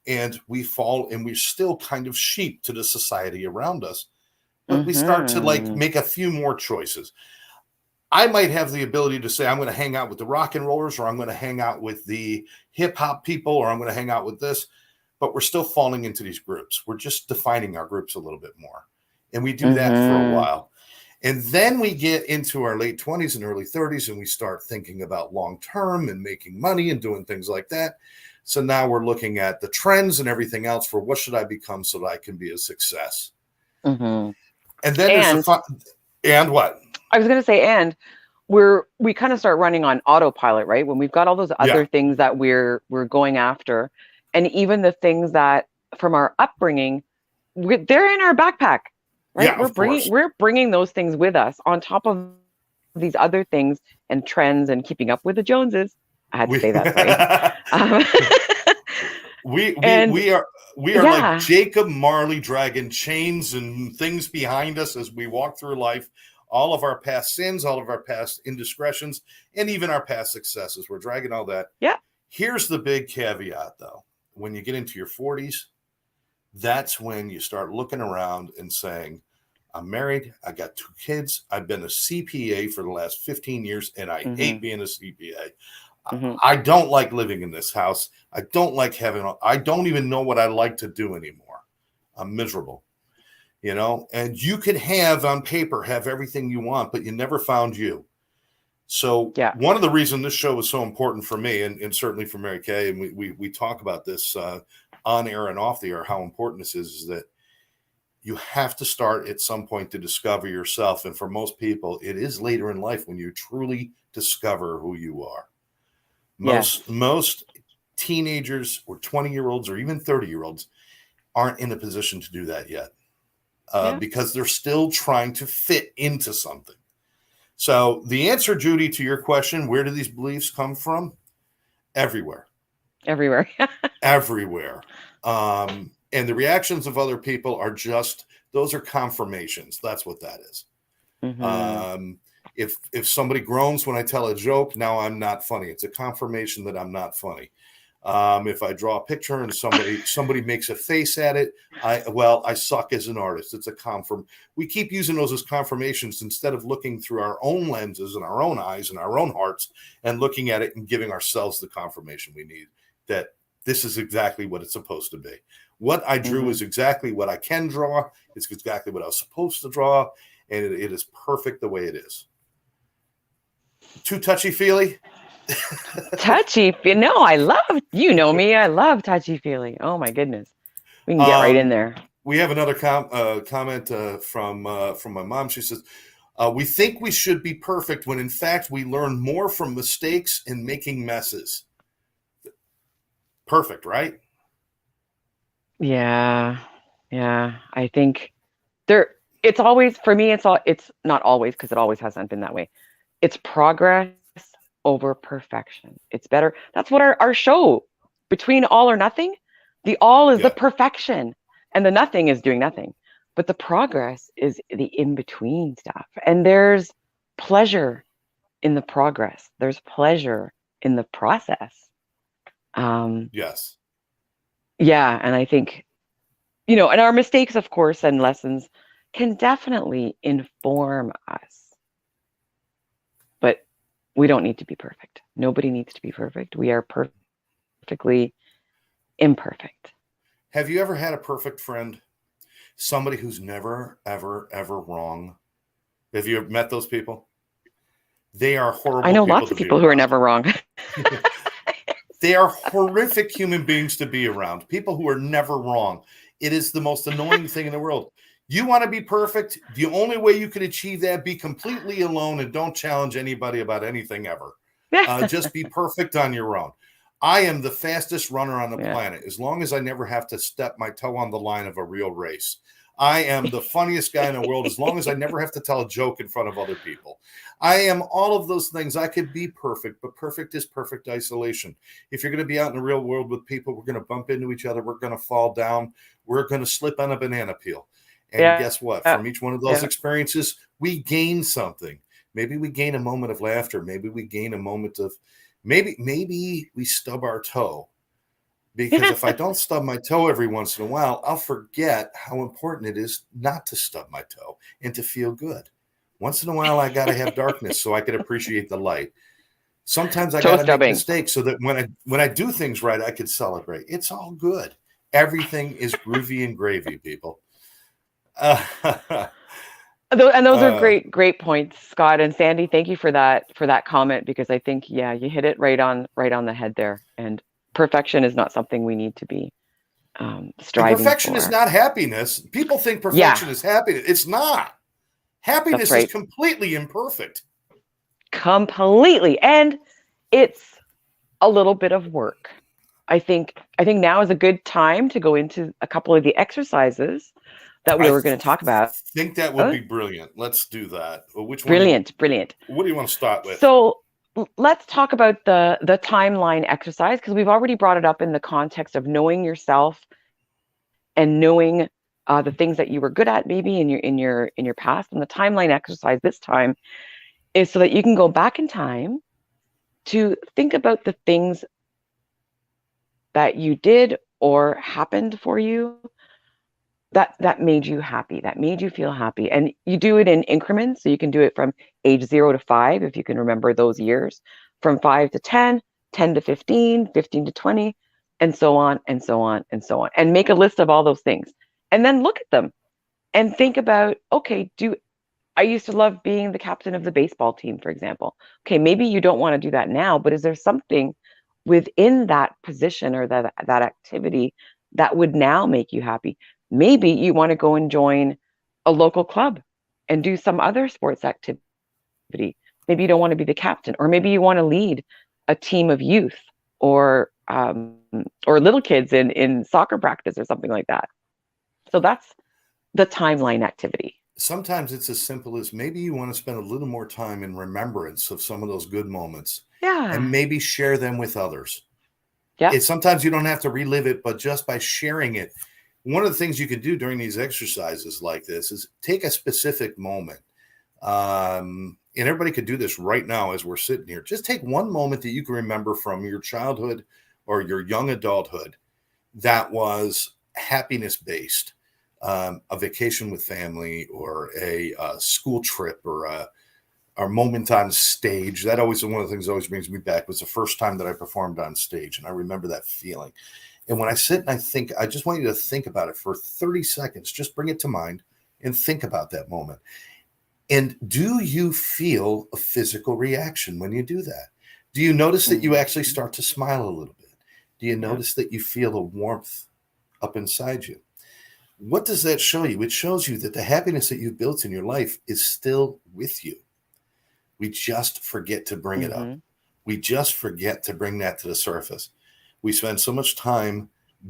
Speaker 1: And we fall, and we're still kind of sheep to the society around us. But we start to like make a few more choices. I might have the ability to say, I'm going to hang out with the rock and rollers, or I'm going to hang out with the hip hop people, or I'm going to hang out with this. But we're still falling into these groups. We're just defining our groups a little bit more. And we do that for a while. And then we get into our late 20s and early 30s, and we start thinking about long term and making money and doing things like that. So now we're looking at the trends and everything else for what should I become so that I can be a success. And then there's and what?
Speaker 2: I was going to say, and we kind of start running on autopilot, right? When we've got all those other things that we're going after, and even the things that from our upbringing, they're in our backpack, right?
Speaker 1: Yeah,
Speaker 2: we're bringing those things with us on top of these other things and trends and keeping up with the Joneses. I had to say that, right?
Speaker 1: We are like Jacob Marley dragging chains and things behind us as we walk through life. All of our past sins, all of our past indiscretions, and even our past successes. We're dragging all that.
Speaker 2: Yeah.
Speaker 1: Here's the big caveat, though. When you get into your 40s, that's when you start looking around and saying, I'm married, I got 2 kids, I've been a CPA for the last 15 years, and I hate being a CPA. I don't like living in this house. I don't like I don't even know what I like to do anymore. I'm miserable. You know, and you could have on paper, have everything you want, but you never found you. So one of the reasons this show is so important for me, and certainly for Mary Kay, and we talk about this on air and off the air, how important this is that you have to start at some point to discover yourself. And for most people, it is later in life when you truly discover who you are. Most teenagers or 20-year-olds or even 30-year-olds aren't in a position to do that yet. Because they're still trying to fit into something. So the answer, Judy, to your question, where do these beliefs come from? Everywhere. Everywhere. And the reactions of other people are just, those are confirmations. That's what that is. If somebody groans when I tell a joke, now I'm not funny. It's a confirmation that I'm not funny. If I draw a picture and somebody makes a face at it, I suck as an artist. It's a confirm. We keep using those as confirmations instead of looking through our own lenses and our own eyes and our own hearts and looking at it and giving ourselves the confirmation we need that this is exactly what it's supposed to be. What I drew is exactly what I can draw. It's exactly what I was supposed to draw. And it is perfect the way it is. Too touchy-feely?
Speaker 2: Touchy, no, I love, you know me, I love touchy-feely. Oh my goodness, we can get right in there.
Speaker 1: We have another comment from my mom. She says, we think we should be perfect when in fact we learn more from mistakes and making messes. Perfect, right?
Speaker 2: Yeah, I think it's always, for me, it's not always, because it always hasn't been that way. It's progress over perfection. It's better. That's what our show, Between All or Nothing, the all is the perfection and the nothing is doing nothing. But the progress is the in-between stuff. And there's pleasure in the progress. There's pleasure in the process.
Speaker 1: Yes.
Speaker 2: Yeah. And I think, and our mistakes, of course, and lessons can definitely inform us. But we don't need to be perfect. Nobody needs to be perfect. We are perfectly imperfect.
Speaker 1: Have you ever had a perfect friend? Somebody who's never, ever, ever wrong? Have you met those people? They are horrible.
Speaker 2: I know lots of people who are never wrong.
Speaker 1: They are horrific human beings to be around. People who are never wrong. It is the most annoying thing in the world. You want to be perfect? The only way you can achieve that, be completely alone and don't challenge anybody about anything ever. Just be perfect on your own. I am the fastest runner on the planet. As long as I never have to step my toe on the line of a real race, I am the funniest guy in the world as long as I never have to tell a joke in front of other people. I am all of those things. I could be perfect, but perfect is perfect isolation. If you're going to be out in the real world with people, we're going to bump into each other. We're going to fall down. We're going to slip on a banana peel. And
Speaker 2: Yeah.
Speaker 1: guess what?
Speaker 2: Yeah.
Speaker 1: From each one of those
Speaker 2: Yeah.
Speaker 1: experiences, we gain something. Maybe we gain a moment of laughter. Maybe we gain a moment of maybe we stub our toe. Because if I don't stub my toe every once in a while, I'll forget how important it is not to stub my toe and to feel good. Once in a while, I got to have darkness so I can appreciate the light. Sometimes I
Speaker 2: Toe
Speaker 1: got to make
Speaker 2: stubbing.
Speaker 1: mistakes so that when I do things right, I can celebrate. It's all good. Everything is groovy and gravy, people.
Speaker 2: And those are great points, Scott and Sandy. Thank you for that comment, because I think, yeah, you hit it right on the head there. And perfection is not something we need to be striving
Speaker 1: perfection
Speaker 2: for.
Speaker 1: is not happiness. People think perfection is happiness. It's not. Happiness is completely imperfect.
Speaker 2: Completely. And it's a little bit of work. I think now is a good time to go into a couple of the exercises that we were going to talk about.
Speaker 1: I think that would be brilliant. Let's do that. Which one?
Speaker 2: Brilliant.
Speaker 1: What do you want to start with?
Speaker 2: So let's talk about the timeline exercise, because we've already brought it up in the context of knowing yourself and knowing the things that you were good at maybe in your past. And the timeline exercise this time is so that you can go back in time to think about the things that you did or happened for you that made you happy, that made you feel happy. And you do it in increments. So you can do it from age 0 to 5, if you can remember those years, from 5 to 10, 10 to 15, 15 to 20, and so on, and so on, and so on. And make a list of all those things. And then look at them and think about, okay, I used to love being the captain of the baseball team, for example. Okay, maybe you don't want to do that now, but is there something within that position or that activity that would now make you happy? Maybe you want to go and join a local club and do some other sports activity. Maybe you don't want to be the captain, or maybe you want to lead a team of youth or little kids in soccer practice or something like that. So that's the timeline activity.
Speaker 1: Sometimes it's as simple as maybe you want to spend a little more time in remembrance of some of those good moments.
Speaker 2: Yeah.
Speaker 1: And maybe share them with others.
Speaker 2: Yeah.
Speaker 1: Sometimes you don't have to relive it, but just by sharing it. One of the things you can do during these exercises like this is take a specific moment. And everybody could do this right now as we're sitting here. Just take one moment that you can remember from your childhood or your young adulthood that was happiness based. A vacation with family, or a school trip, or a moment on stage. That always one of the things that always brings me back was the first time that I performed on stage, and I remember that feeling. And when I sit and I think, I just want you to think about it for 30 seconds. Just bring it to mind and think about that moment. And do you feel a physical reaction when you do that? Do you notice that you actually start to smile a little bit? Do you notice that you feel a warmth up inside you? What does that show you? It shows you that the happiness that you've built in your life is still with you. We just forget to bring it up. We just forget to bring that to the surface. We spend so much time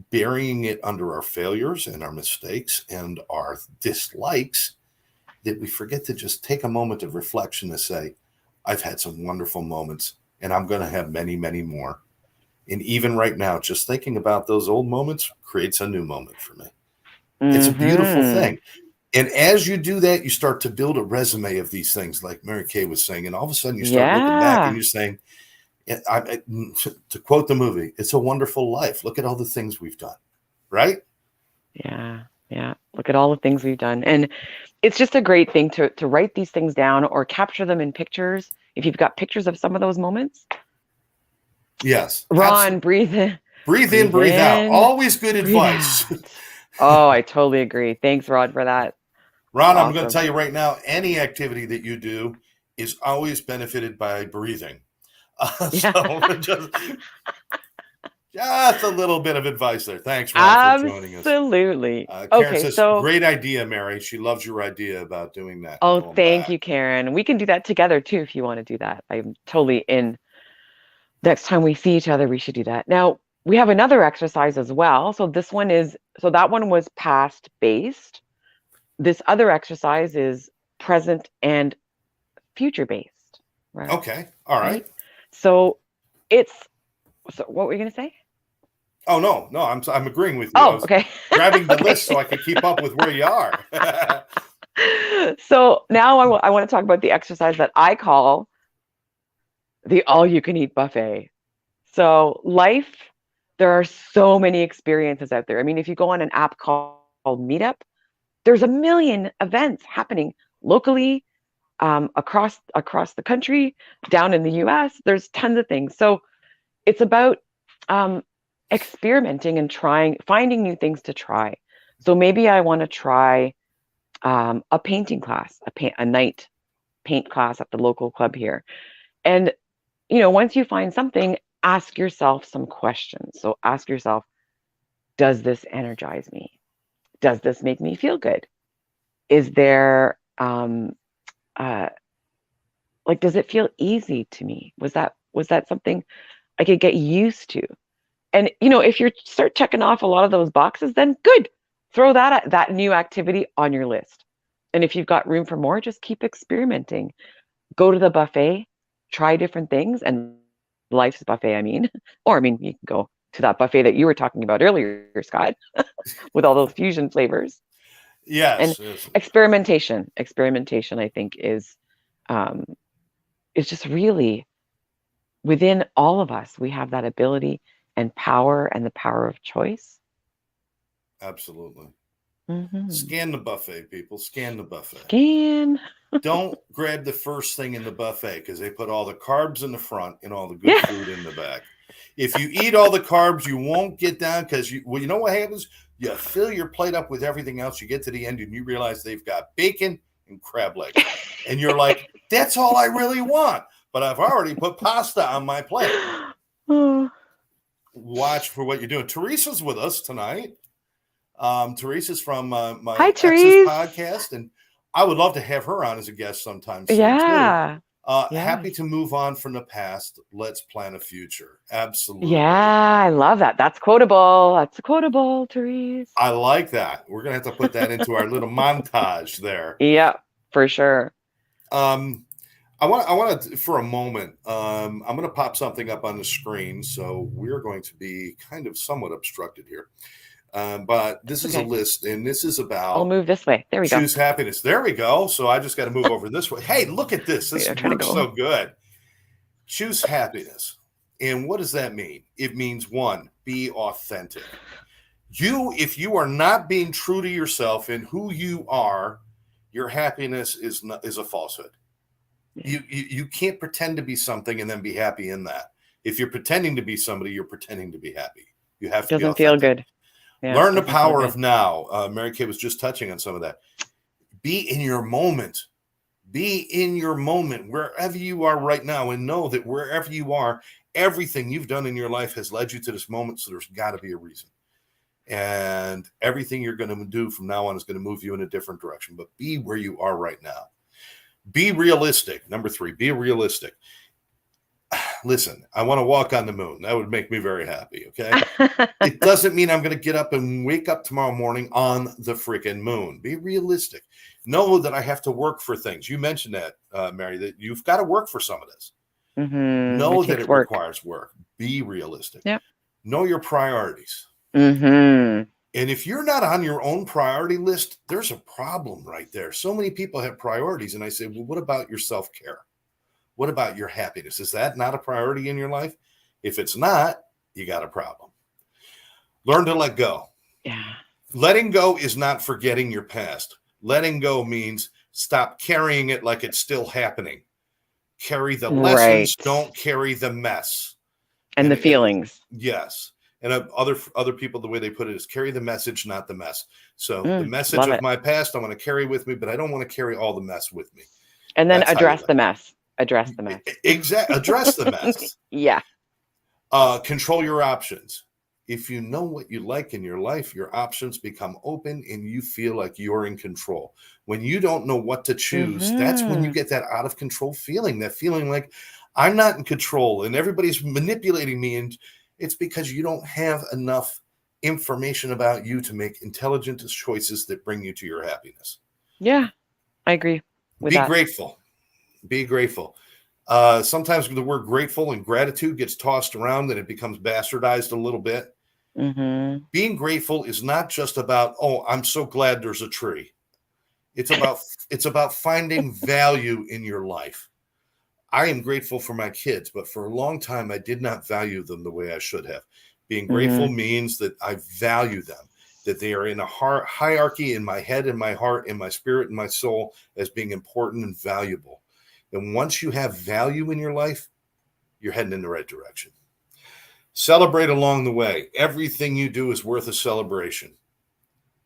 Speaker 1: burying it under our failures and our mistakes and our dislikes that we forget to just take a moment of reflection to say, I've had some wonderful moments and I'm going to have many, many more. And even right now, just thinking about those old moments creates a new moment for me. It's a beautiful thing. And as you do that, you start to build a resume of these things, like Mary Kay was saying. And all of a sudden you start looking back and you're saying, to quote the movie, it's a wonderful life. Look at all the things we've done. Right?
Speaker 2: Yeah. Look at all the things we've done. And it's just a great thing to write these things down or capture them in pictures. If you've got pictures of some of those moments.
Speaker 1: Yes.
Speaker 2: Ron, breathe in.
Speaker 1: Breathe in, breathe out. Always good advice.
Speaker 2: Oh, I totally agree. Thanks, Rod, for that.
Speaker 1: Ron, awesome. I'm going to tell you right now, any activity that you do is always benefited by breathing. So just a little bit of advice there. Thanks, Ron, for joining us.
Speaker 2: Absolutely.
Speaker 1: Karen says, great idea, Mary. She loves your idea about doing that.
Speaker 2: Oh, thank you, Karen. We can do that together, too, if you want to do that. I'm totally in. Next time we see each other, we should do that. Now, we have another exercise as well. So that one was past based. this other exercise is present and future based, right?
Speaker 1: Okay. All right.
Speaker 2: So it's, so what were you going to say?
Speaker 1: Oh, no, I'm agreeing with you. I
Speaker 2: Oh,
Speaker 1: was
Speaker 2: okay.
Speaker 1: grabbing the
Speaker 2: Okay.
Speaker 1: list so I could keep up with where you are.
Speaker 2: So now I want to talk about the exercise that I call the all you can eat buffet. So life, there are so many experiences out there. I mean, if you go on an app called Meetup, there's a million events happening locally, across the country, down in the US. There's tons of things. So it's about um, experimenting and trying, finding new things to try. So maybe I want to try a painting class, a night paint class at the local club here. And once you find something, ask yourself some questions. So ask yourself, does this energize me? Does this make me feel good? Is there uh like, does it feel easy to me? Was that something I could get used to? And if you start checking off a lot of those boxes, then good. Throw that new activity on your list. And if you've got room for more, just keep experimenting. Go to the buffet, try different things, and life's buffet, I mean. Or I mean, you can go to that buffet that you were talking about earlier, Scott, with all those fusion flavors. And
Speaker 1: Yes, yes.
Speaker 2: experimentation, I think, um, is just really within all of us. We have that ability and power, and the power of choice.
Speaker 1: Absolutely.
Speaker 2: Hmm.
Speaker 1: Scan the buffet, people. Scan the buffet.
Speaker 2: Scan.
Speaker 1: Don't grab the first thing in the buffet because they put all the carbs in the front and all the good
Speaker 2: Yeah.
Speaker 1: food in the back. If you eat all the carbs, you won't get down because you know what happens? You fill your plate up with everything else. You get to the end and you realize they've got bacon and crab legs. And you're like, that's all I really want. But I've already put pasta on my plate.
Speaker 2: Oh.
Speaker 1: Watch for what you're doing. Teresa's with us tonight. Teresa's from my
Speaker 2: Hi,
Speaker 1: ex's
Speaker 2: Therese.
Speaker 1: podcast, and I would love to have her on as a guest sometime soon, too.
Speaker 2: Yeah.
Speaker 1: Happy to move on from the past. Let's plan a future. Absolutely.
Speaker 2: Yeah, I love that. That's quotable. That's quotable, Therese.
Speaker 1: I like that. We're going to have to put that into our little montage there.
Speaker 2: Yeah, for sure.
Speaker 1: I want to, for a moment, I'm going to pop something up on the screen. So we're going to be kind of somewhat obstructed here. But this is a list, and this is about.
Speaker 2: I'll move this way. There we go.
Speaker 1: Choose happiness. There we go. So I just got to move over this way. Hey, look at this. This works so good. Choose happiness. And what does that mean? It means, one, be authentic. If you are not being true to yourself and who you are, your happiness is a falsehood. Yeah. You can't pretend to be something and then be happy in that. If you're pretending to be somebody, you're pretending to be happy. You have to.
Speaker 2: Doesn't feel good.
Speaker 1: Yeah, learn the power of now. Mary Kay was just touching on some of that. Be in your moment. Be in your moment wherever you are right now, and know that wherever you are, everything you've done in your life has led you to this moment. So there's got to be a reason. And everything you're going to do from now on is going to move you in a different direction. But be where you are right now. Be realistic. Number 3, be realistic. Listen, I want to walk on the moon. That would make me very happy, okay? It doesn't mean I'm going to get up and wake up tomorrow morning on the freaking moon. Be realistic. Know that I have to work for things. You mentioned that, Mary, that you've got to work for some of this.
Speaker 2: Mm-hmm.
Speaker 1: Know that it requires work. Be realistic.
Speaker 2: Yep.
Speaker 1: Know your priorities.
Speaker 2: Mm-hmm.
Speaker 1: And if you're not on your own priority list, there's a problem right there. So many people have priorities. And I say, well, what about your self-care? What about your happiness? Is that not a priority in your life? If it's not, you got a problem. Learn to let go.
Speaker 2: Yeah.
Speaker 1: Letting go is not forgetting your past. Letting go means stop carrying it like it's still happening. Carry the lessons, don't carry the mess.
Speaker 2: And the feelings.
Speaker 1: Yes. And other people, the way they put it is carry the message, not the mess. So the message of my past, I want to carry with me, but I don't want to carry all the mess with me.
Speaker 2: And then address the mess. Address the mess.
Speaker 1: Exactly. Address the mess.
Speaker 2: Yeah.
Speaker 1: Control your options. If you know what you like in your life, your options become open and you feel like you're in control. When you don't know what to choose, that's when you get that out of control feeling, that feeling like I'm not in control and everybody's manipulating me. And it's because you don't have enough information about you to make intelligent choices that bring you to your happiness.
Speaker 2: Yeah, I agree with
Speaker 1: Be
Speaker 2: that.
Speaker 1: grateful. Be grateful. Sometimes the word grateful and gratitude gets tossed around and it becomes bastardized a little bit.
Speaker 2: Mm-hmm.
Speaker 1: Being grateful is not just about, oh, I'm so glad there's a tree. It's about finding value in your life. I am grateful for my kids, but for a long time I did not value them the way I should have. Being grateful
Speaker 2: Mm-hmm.
Speaker 1: means that I value them, that they are in a hierarchy in my head, in my heart, in my spirit, in my soul as being important and valuable. And once you have value in your life, you're heading in the right direction. Celebrate along the way. Everything you do is worth a celebration.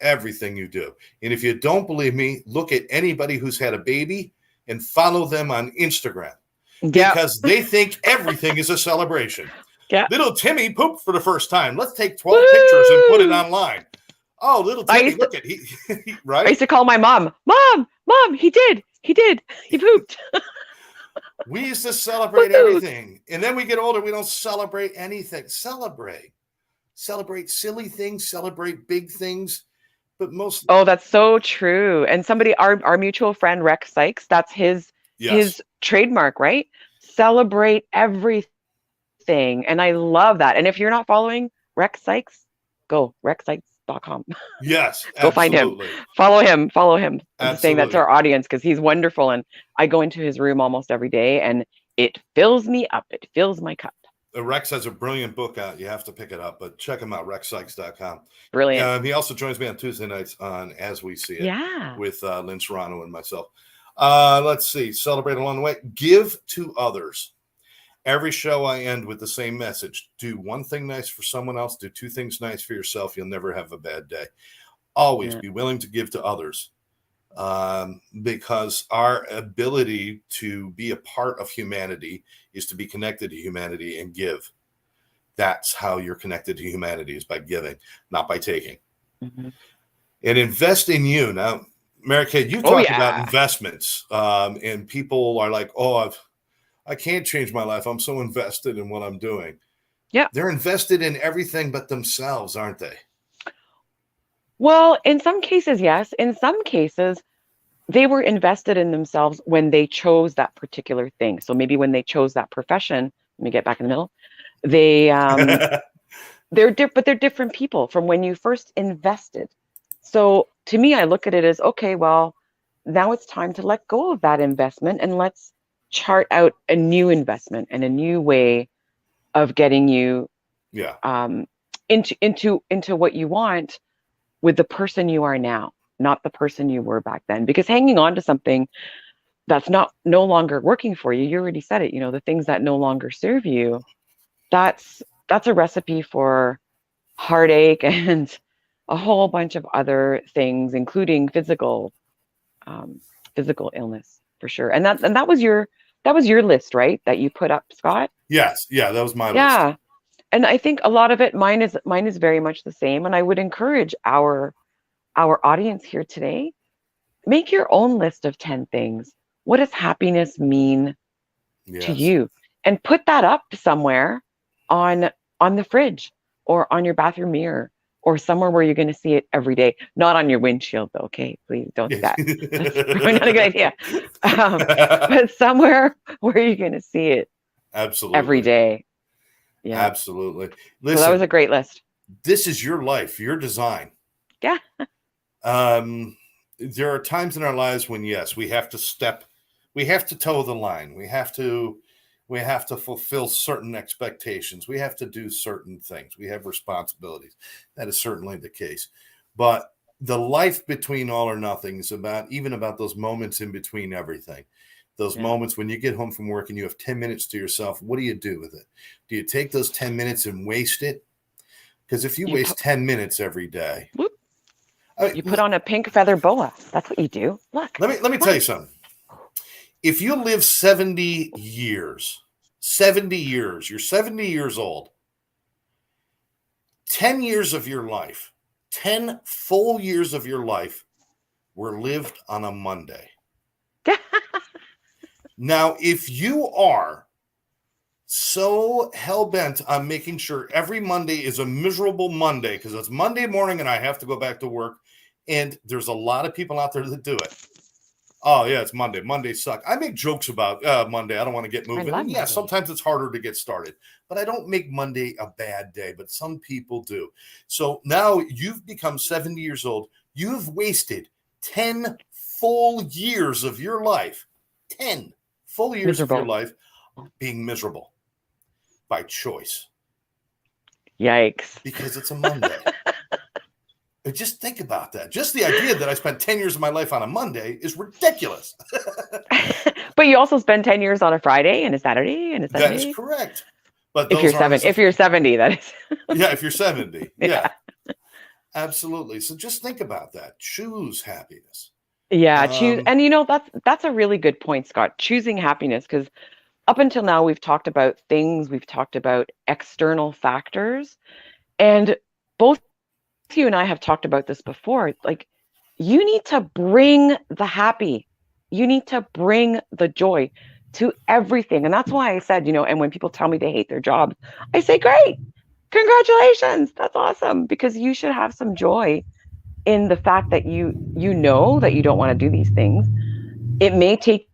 Speaker 1: Everything you do. And if you don't believe me, look at anybody who's had a baby and follow them on Instagram
Speaker 2: Yeah.
Speaker 1: because they think everything is a celebration.
Speaker 2: Yeah.
Speaker 1: Little Timmy pooped for the first time. Let's take 12 pictures and put it
Speaker 2: Woo!
Speaker 1: online. Oh, little
Speaker 2: I
Speaker 1: Timmy,
Speaker 2: used to
Speaker 1: look at he
Speaker 2: I
Speaker 1: right?
Speaker 2: used to call my mom, Mom, he did. He pooped.
Speaker 1: We used to celebrate
Speaker 2: Woohoo!
Speaker 1: everything. And then we get older, we don't celebrate anything. Celebrate. Celebrate silly things, celebrate big things. But most,
Speaker 2: Oh, that's so true. And somebody, our mutual friend Rex Sykes, that's
Speaker 1: yes.
Speaker 2: his trademark, right? Celebrate everything. And I love that. And if you're not following Rex Sykes, go rexsykes.com.
Speaker 1: Yes,
Speaker 2: Go find him.
Speaker 1: absolutely.
Speaker 2: Follow him. I'm just saying that to
Speaker 1: Absolutely.
Speaker 2: our audience because he's wonderful. And I go into his room almost every day and it fills me up. It fills my cup.
Speaker 1: Rex has a brilliant book out. You have to pick it up, but check him out, rexsykes.com.
Speaker 2: Brilliant.
Speaker 1: He also joins me on Tuesday nights on As We See It
Speaker 2: Yeah.
Speaker 1: with Lynn Serrano and myself. Let's see. Celebrate along the way. Give to others. Every show I end with the same message. Do one thing nice for someone else. Do two things nice for yourself. You'll never have a bad day. Always
Speaker 2: Yeah.
Speaker 1: be willing to give to others. Because our ability to be a part of humanity is to be connected to humanity and give. That's how you're connected to humanity, is by giving, not by taking.
Speaker 2: Mm-hmm.
Speaker 1: And invest in you. Now, Mary Kay, you
Speaker 2: Oh,
Speaker 1: talked about
Speaker 2: yeah.
Speaker 1: investments, and people are like, oh, I can't change my life. I'm so invested in what I'm doing.
Speaker 2: Yeah.
Speaker 1: They're invested in everything but themselves, aren't they?
Speaker 2: Well, in some cases, yes. In some cases, they were invested in themselves when they chose that particular thing. So maybe when they chose that profession, let me get back in the middle. They but they're different people from when you first invested. So to me, I look at it as okay, well, now it's time to let go of that investment and let's chart out a new investment and a new way of getting you
Speaker 1: Yeah.
Speaker 2: into what you want with the person you are now, not the person you were back then. Because hanging on to something that's no longer working for you, you already said it, the things that no longer serve you, that's a recipe for heartache and a whole bunch of other things, including physical illness for sure. And that was your list, right? That you put up, Scott?
Speaker 1: Yes. Yeah, that was my list.
Speaker 2: Yeah. And I think a lot of it, mine is very much the same. And I would encourage our audience here today, make your own list of 10 things. What does happiness mean to
Speaker 1: Yes.
Speaker 2: you? And put that up somewhere on the fridge or on your bathroom mirror or somewhere where you're going to see it every day. Not on your windshield, though. Okay, please don't do that. That's probably not a good idea. But somewhere where you're going to see it
Speaker 1: Absolutely.
Speaker 2: every day. Yeah.
Speaker 1: Absolutely.
Speaker 2: So that was
Speaker 1: Listen,
Speaker 2: a great list.
Speaker 1: this is your life, your design.
Speaker 2: Yeah.
Speaker 1: There are times in our lives when, yes, we have to toe the line. We have to fulfill certain expectations. We have to do certain things. We have responsibilities. That is certainly the case. But the life between all or nothing is about those moments in between everything. Those moments when you get home from work and you have 10 minutes to yourself. What do you do with it? Do you take those 10 minutes and waste it? Because if you waste 10 minutes every day,
Speaker 2: you put on a pink feather boa. That's what you do. Look.
Speaker 1: Let me tell you something. If you live 70 years, you're 70 years old, 10 years of your life, 10 full years of your life were lived on a Monday. Now, if you are so hell-bent on making sure every Monday is a miserable Monday because it's Monday morning and I have to go back to work And there's a lot of people out there that do it. Oh, yeah, it's Monday. Mondays suck. I make jokes about Monday. I don't want to get
Speaker 2: I
Speaker 1: moving.
Speaker 2: love
Speaker 1: And yeah,
Speaker 2: Monday.
Speaker 1: sometimes it's harder to get started, but I don't make Monday a bad day, but some people do. So now you've become 70 years old. You've wasted 10 full years of your life, 10 full years of your
Speaker 2: Miserable.
Speaker 1: life being miserable by choice
Speaker 2: Yikes.
Speaker 1: because it's a Monday. Just think about that. Just the idea that I spent 10 years of my life on a Monday is ridiculous.
Speaker 2: But you also spend 10 years on a Friday and a Saturday and a
Speaker 1: That is
Speaker 2: Sunday.
Speaker 1: correct. But
Speaker 2: If you're
Speaker 1: those aren't as
Speaker 2: if you're 70, that is.
Speaker 1: yeah, if you're 70.
Speaker 2: Yeah.
Speaker 1: Yeah, absolutely. So just think about that. Choose happiness.
Speaker 2: Yeah, choose, and that's a really good point, Scott. Choosing happiness, because up until now we've talked about things, we've talked about external factors, and both you and I have talked about this before. Like, you need to bring the happy, you need to bring the joy to everything. And that's why I said, and when people tell me they hate their jobs, I say, great, congratulations, that's awesome, because you should have some joy in the fact that you know that you don't want to do these things. It may take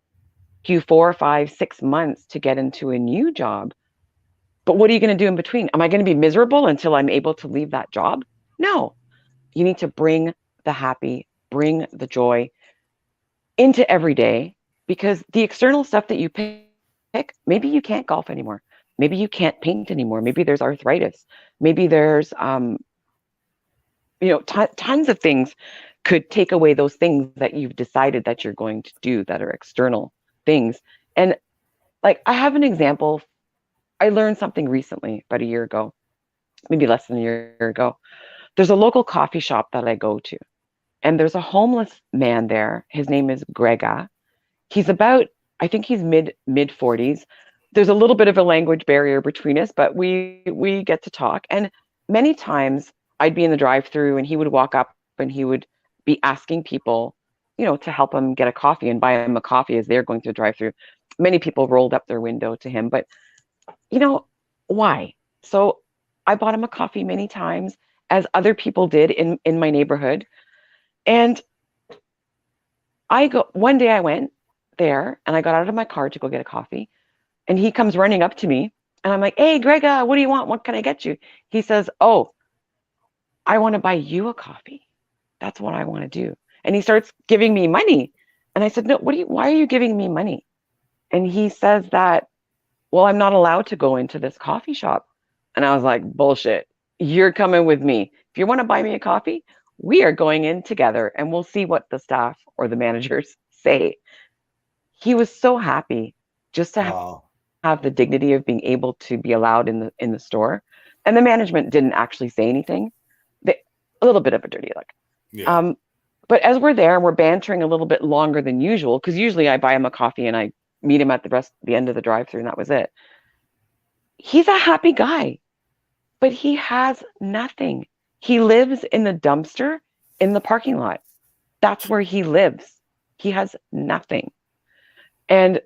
Speaker 2: you 4, 5, 6 months to get into a new job, but what are you going to do in between? Am I going to be miserable until I'm able to leave that job? No. You need to bring the happy, bring the joy into every day, because the external stuff that you pick, maybe you can't golf anymore. Maybe you can't paint anymore. Maybe there's arthritis. Maybe there's tons of things could take away those things that you've decided that you're going to do that are external things. And like, I have an example. I learned something recently, about a year ago, maybe less than a year ago. There's a local coffee shop that I go to, and there's a homeless man there. His name is Grega. He's about, I think he's mid 40s. There's a little bit of a language barrier between us, but we get to talk. And many times I'd be in the drive-through and he would walk up and he would be asking people, to help him get a coffee and buy him a coffee as they're going through the drive-through. Many people rolled up their window to him, but why? So I bought him a coffee many times, as other people did in my neighborhood. And one day I went there and I got out of my car to go get a coffee, and he comes running up to me and I'm like, hey, Grega, what do you want? What can I get you? He says, oh, I want to buy you a coffee. That's what I want to do. And he starts giving me money. And I said, no, why are you giving me money? And he says that, well, I'm not allowed to go into this coffee shop. And I was like, bullshit. You're coming with me. If you want to buy me a coffee, we are going in together and we'll see what the staff or the managers say. He was so happy just to have the dignity of being able to be allowed in the store. And the management didn't actually say anything. A little bit of a dirty look.
Speaker 1: Yeah.
Speaker 2: But as we're there and we're bantering a little bit longer than usual, because usually I buy him a coffee and I meet him at the end of the drive-thru, and that was it. He's a happy guy, but he has nothing. He lives in the dumpster in the parking lot. That's where he lives. He has nothing. And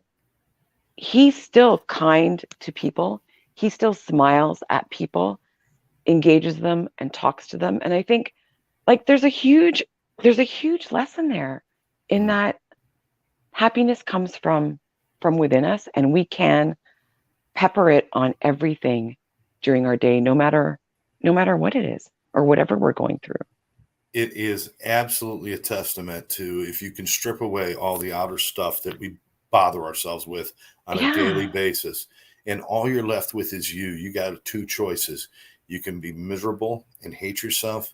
Speaker 2: he's still kind to people. He still smiles at people, engages them and talks to them. And I think, like, there's a huge lesson there, in that happiness comes from within us, and we can pepper it on everything during our day, no matter what it is or whatever we're going through.
Speaker 1: It is absolutely a testament to, if you can strip away all the outer stuff that we bother ourselves with on a daily basis, and all you're left with is you got two choices. You can be miserable and hate yourself,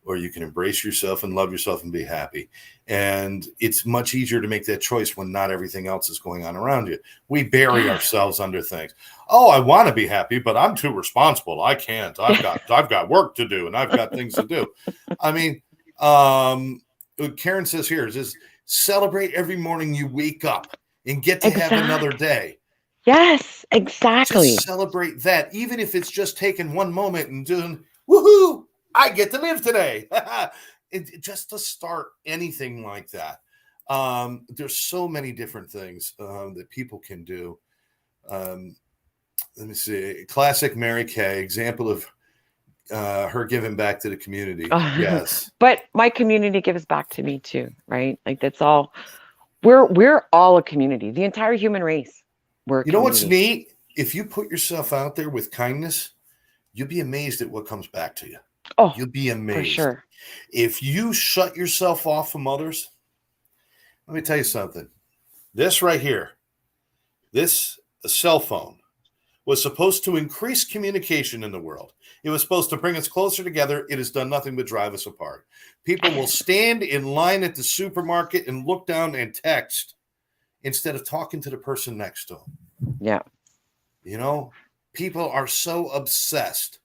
Speaker 1: or you can embrace yourself and love yourself and be happy. And it's much easier to make that choice when not everything else is going on around you. We bury ourselves under things. Oh, I want to be happy, but I'm too responsible. I can't. I've got work to do, and I've got things to do. I mean, Karen says here, is celebrate every morning you wake up and get to have another day.
Speaker 2: Yes, exactly.
Speaker 1: Just celebrate that, even if it's just taking one moment and doing, woohoo, I get to live today. Just to start anything like that. There's so many different things that people can do. Let me see. Classic Mary Kay, example of her giving back to the community. Yes.
Speaker 2: But my community gives back to me too, right? Like that's all. We're all a community. The entire human race. We're a
Speaker 1: You know what's
Speaker 2: community.
Speaker 1: neat? If you put yourself out there with kindness, you'll be amazed at what comes back to you.
Speaker 2: Oh,
Speaker 1: You'll be
Speaker 2: for
Speaker 1: amazed.
Speaker 2: sure.
Speaker 1: If you shut yourself off from others, let me tell you something. This right here, this cell phone, was supposed to increase communication in the world. It was supposed to bring us closer together. It has done nothing but drive us apart. People will stand in line at the supermarket and look down and text instead of talking to the person next to them.
Speaker 2: Yeah.
Speaker 1: You know, people are so obsessed.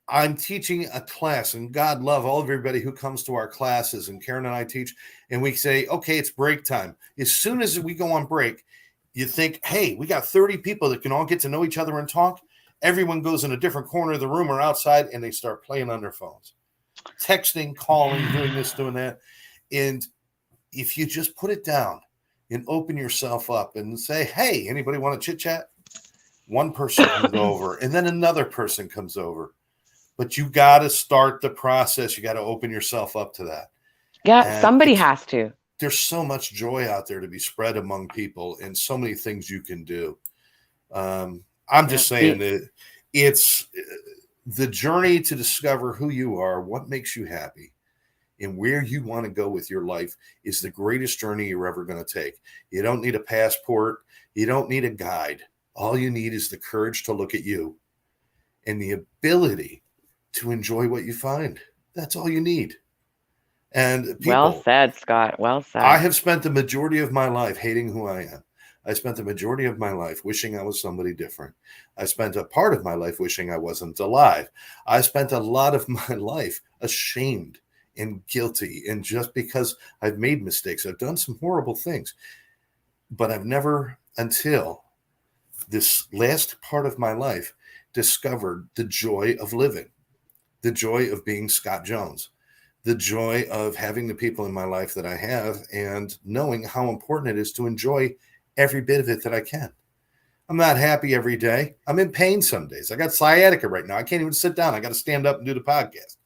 Speaker 1: I'm teaching a class, and God love all of everybody who comes to our classes, and Karen and I teach, and we say, okay, it's break time. As soon as we go on break, you think, hey, we got 30 people that can all get to know each other and talk. Everyone goes in a different corner of the room or outside, and they start playing on their phones, texting, calling, doing this, doing that. And if you just put it down and open yourself up and say, hey, anybody want to chit chat? One person comes over, and then another person comes over. But you got to start the process. You got to open yourself up to that.
Speaker 2: Yeah,
Speaker 1: And
Speaker 2: somebody has to.
Speaker 1: There's so much joy out there to be spread among people, and so many things you can do. I'm just saying that it's the journey to discover who you are, what makes you happy, and where you want to go with your life is the greatest journey you're ever going to take. You don't need a passport. You don't need a guide. All you need is the courage to look at you and the ability to enjoy what you find. That's all you need. And people,
Speaker 2: well said, Scott. Well said.
Speaker 1: I have spent the majority of my life hating who I am. I spent the majority of my life wishing I was somebody different. I spent a part of my life wishing I wasn't alive. I spent a lot of my life ashamed and guilty. And just because I've made mistakes, I've done some horrible things. But I've never, until this last part of my life, discovered the joy of living, the joy of being Scott Jones, the joy of having the people in my life that I have, and knowing how important it is to enjoy every bit of it that I can. I'm not happy every day. I'm in pain some days. I got sciatica right now. I can't even sit down. I got to stand up and do the podcast.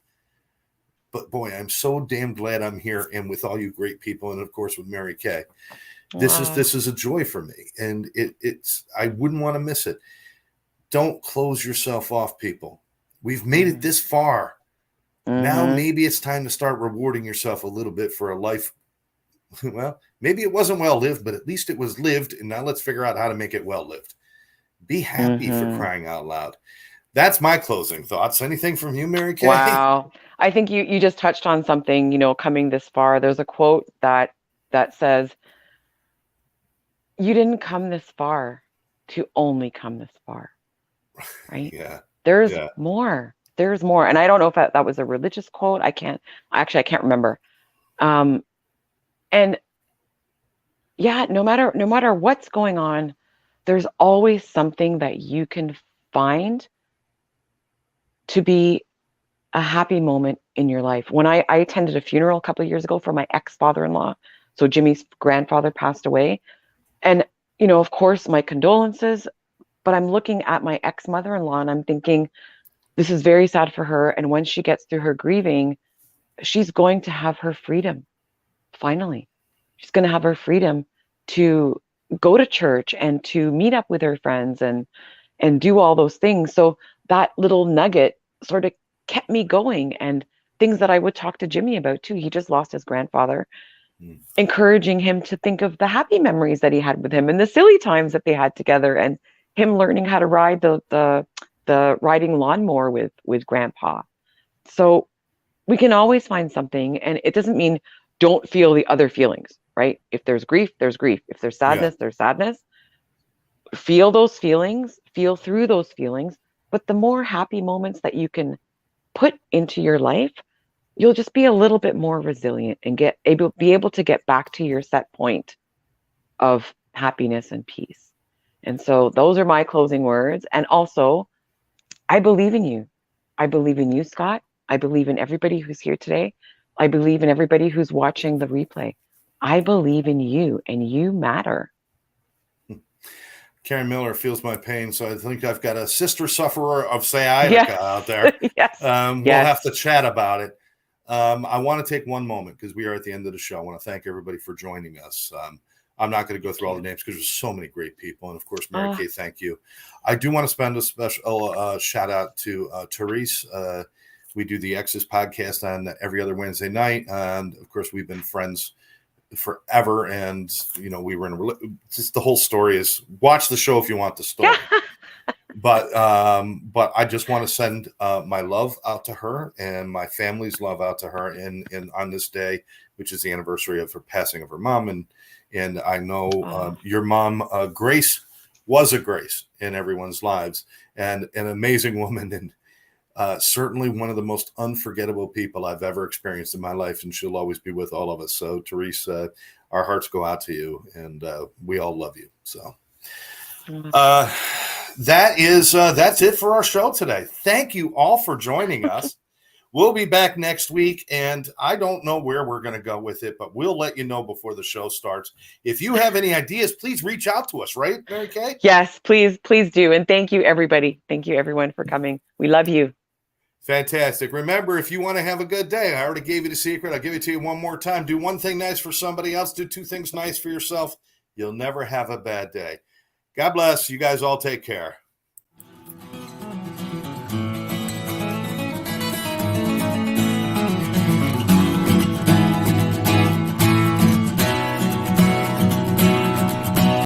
Speaker 1: But boy, I'm so damn glad I'm here and with all you great people, and of course with Mary Kay. This is a joy for me, and it's I wouldn't want to miss it. Don't close yourself off, people. We've made it this far. Now maybe it's time to start rewarding yourself a little bit for a life. Well, maybe it wasn't well lived, but at least it was lived. And now let's figure out how to make it well lived. Be happy for crying out loud. That's my closing thoughts. Anything from you, Mary Kay?
Speaker 2: Wow. I think you just touched on something, coming this far. There's a quote that says, you didn't come this far to only come this far. Right?
Speaker 1: Yeah.
Speaker 2: There's more. There's more. And I don't know if that was a religious quote. I can't remember. And yeah, no matter what's going on, there's always something that you can find to be a happy moment in your life. When I attended a funeral a couple of years ago for my ex-father-in-law, so Jimmy's grandfather passed away. And, of course, my condolences, but I'm looking at my ex-mother-in-law and I'm thinking, this is very sad for her. And when she gets through her grieving, she's going to have her freedom. Finally, she's going to have her freedom to go to church and to meet up with her friends and do all those things. So that little nugget sort of kept me going, and things that I would talk to Jimmy about too. He just lost his grandfather, encouraging him to think of the happy memories that he had with him and the silly times that they had together, and him learning how to ride the riding lawnmower with grandpa. So we can always find something, and it doesn't mean don't feel the other feelings, right? If there's grief, there's grief. If there's sadness, there's sadness. Feel those feelings, feel through those feelings. But the more happy moments that you can put into your life, you'll just be a little bit more resilient and be able to get back to your set point of happiness and peace. And so those are my closing words. And also, I believe in you. I believe in you, Scott. I believe in everybody who's here today. I believe in everybody who's watching the replay. I believe in you, and you matter.
Speaker 1: Karen Miller feels my pain, so I think I've got a sister sufferer of sciatica out there.
Speaker 2: Yes.
Speaker 1: We'll have to chat about it. I want to take one moment because we are at the end of the show. I want to thank everybody for joining us. I'm not going to go through all the names because there's so many great people. And of course, Mary Kay, thank you. I do want to spend a special shout out to Therese. We do the Exes podcast on every other Wednesday night. And of course, we've been friends forever. And, you know, we were in just the whole story is watch the show if you want the story. But I just want to send my love out to her and my family's love out to her in on this day, which is the anniversary of her passing of her mom. And I know your mom, Grace, was a grace in everyone's lives and an amazing woman and certainly one of the most unforgettable people I've ever experienced in my life. And she'll always be with all of us. So, Therese, our hearts go out to you and we all love you. So that's it for our show today. Thank you all for joining us. We'll be back next week, and I don't know where we're going to go with it, but we'll let you know before the show starts. If you have any ideas, please reach out to us, right, Mary Kay?
Speaker 2: Yes, please do. And thank you, everybody. Thank you, everyone, for coming. We love you.
Speaker 1: Fantastic. Remember, if you want to have a good day, I already gave you the secret. I'll give it to you one more time. Do one thing nice for somebody else. Do two things nice for yourself. You'll never have a bad day. God bless. You guys all take care.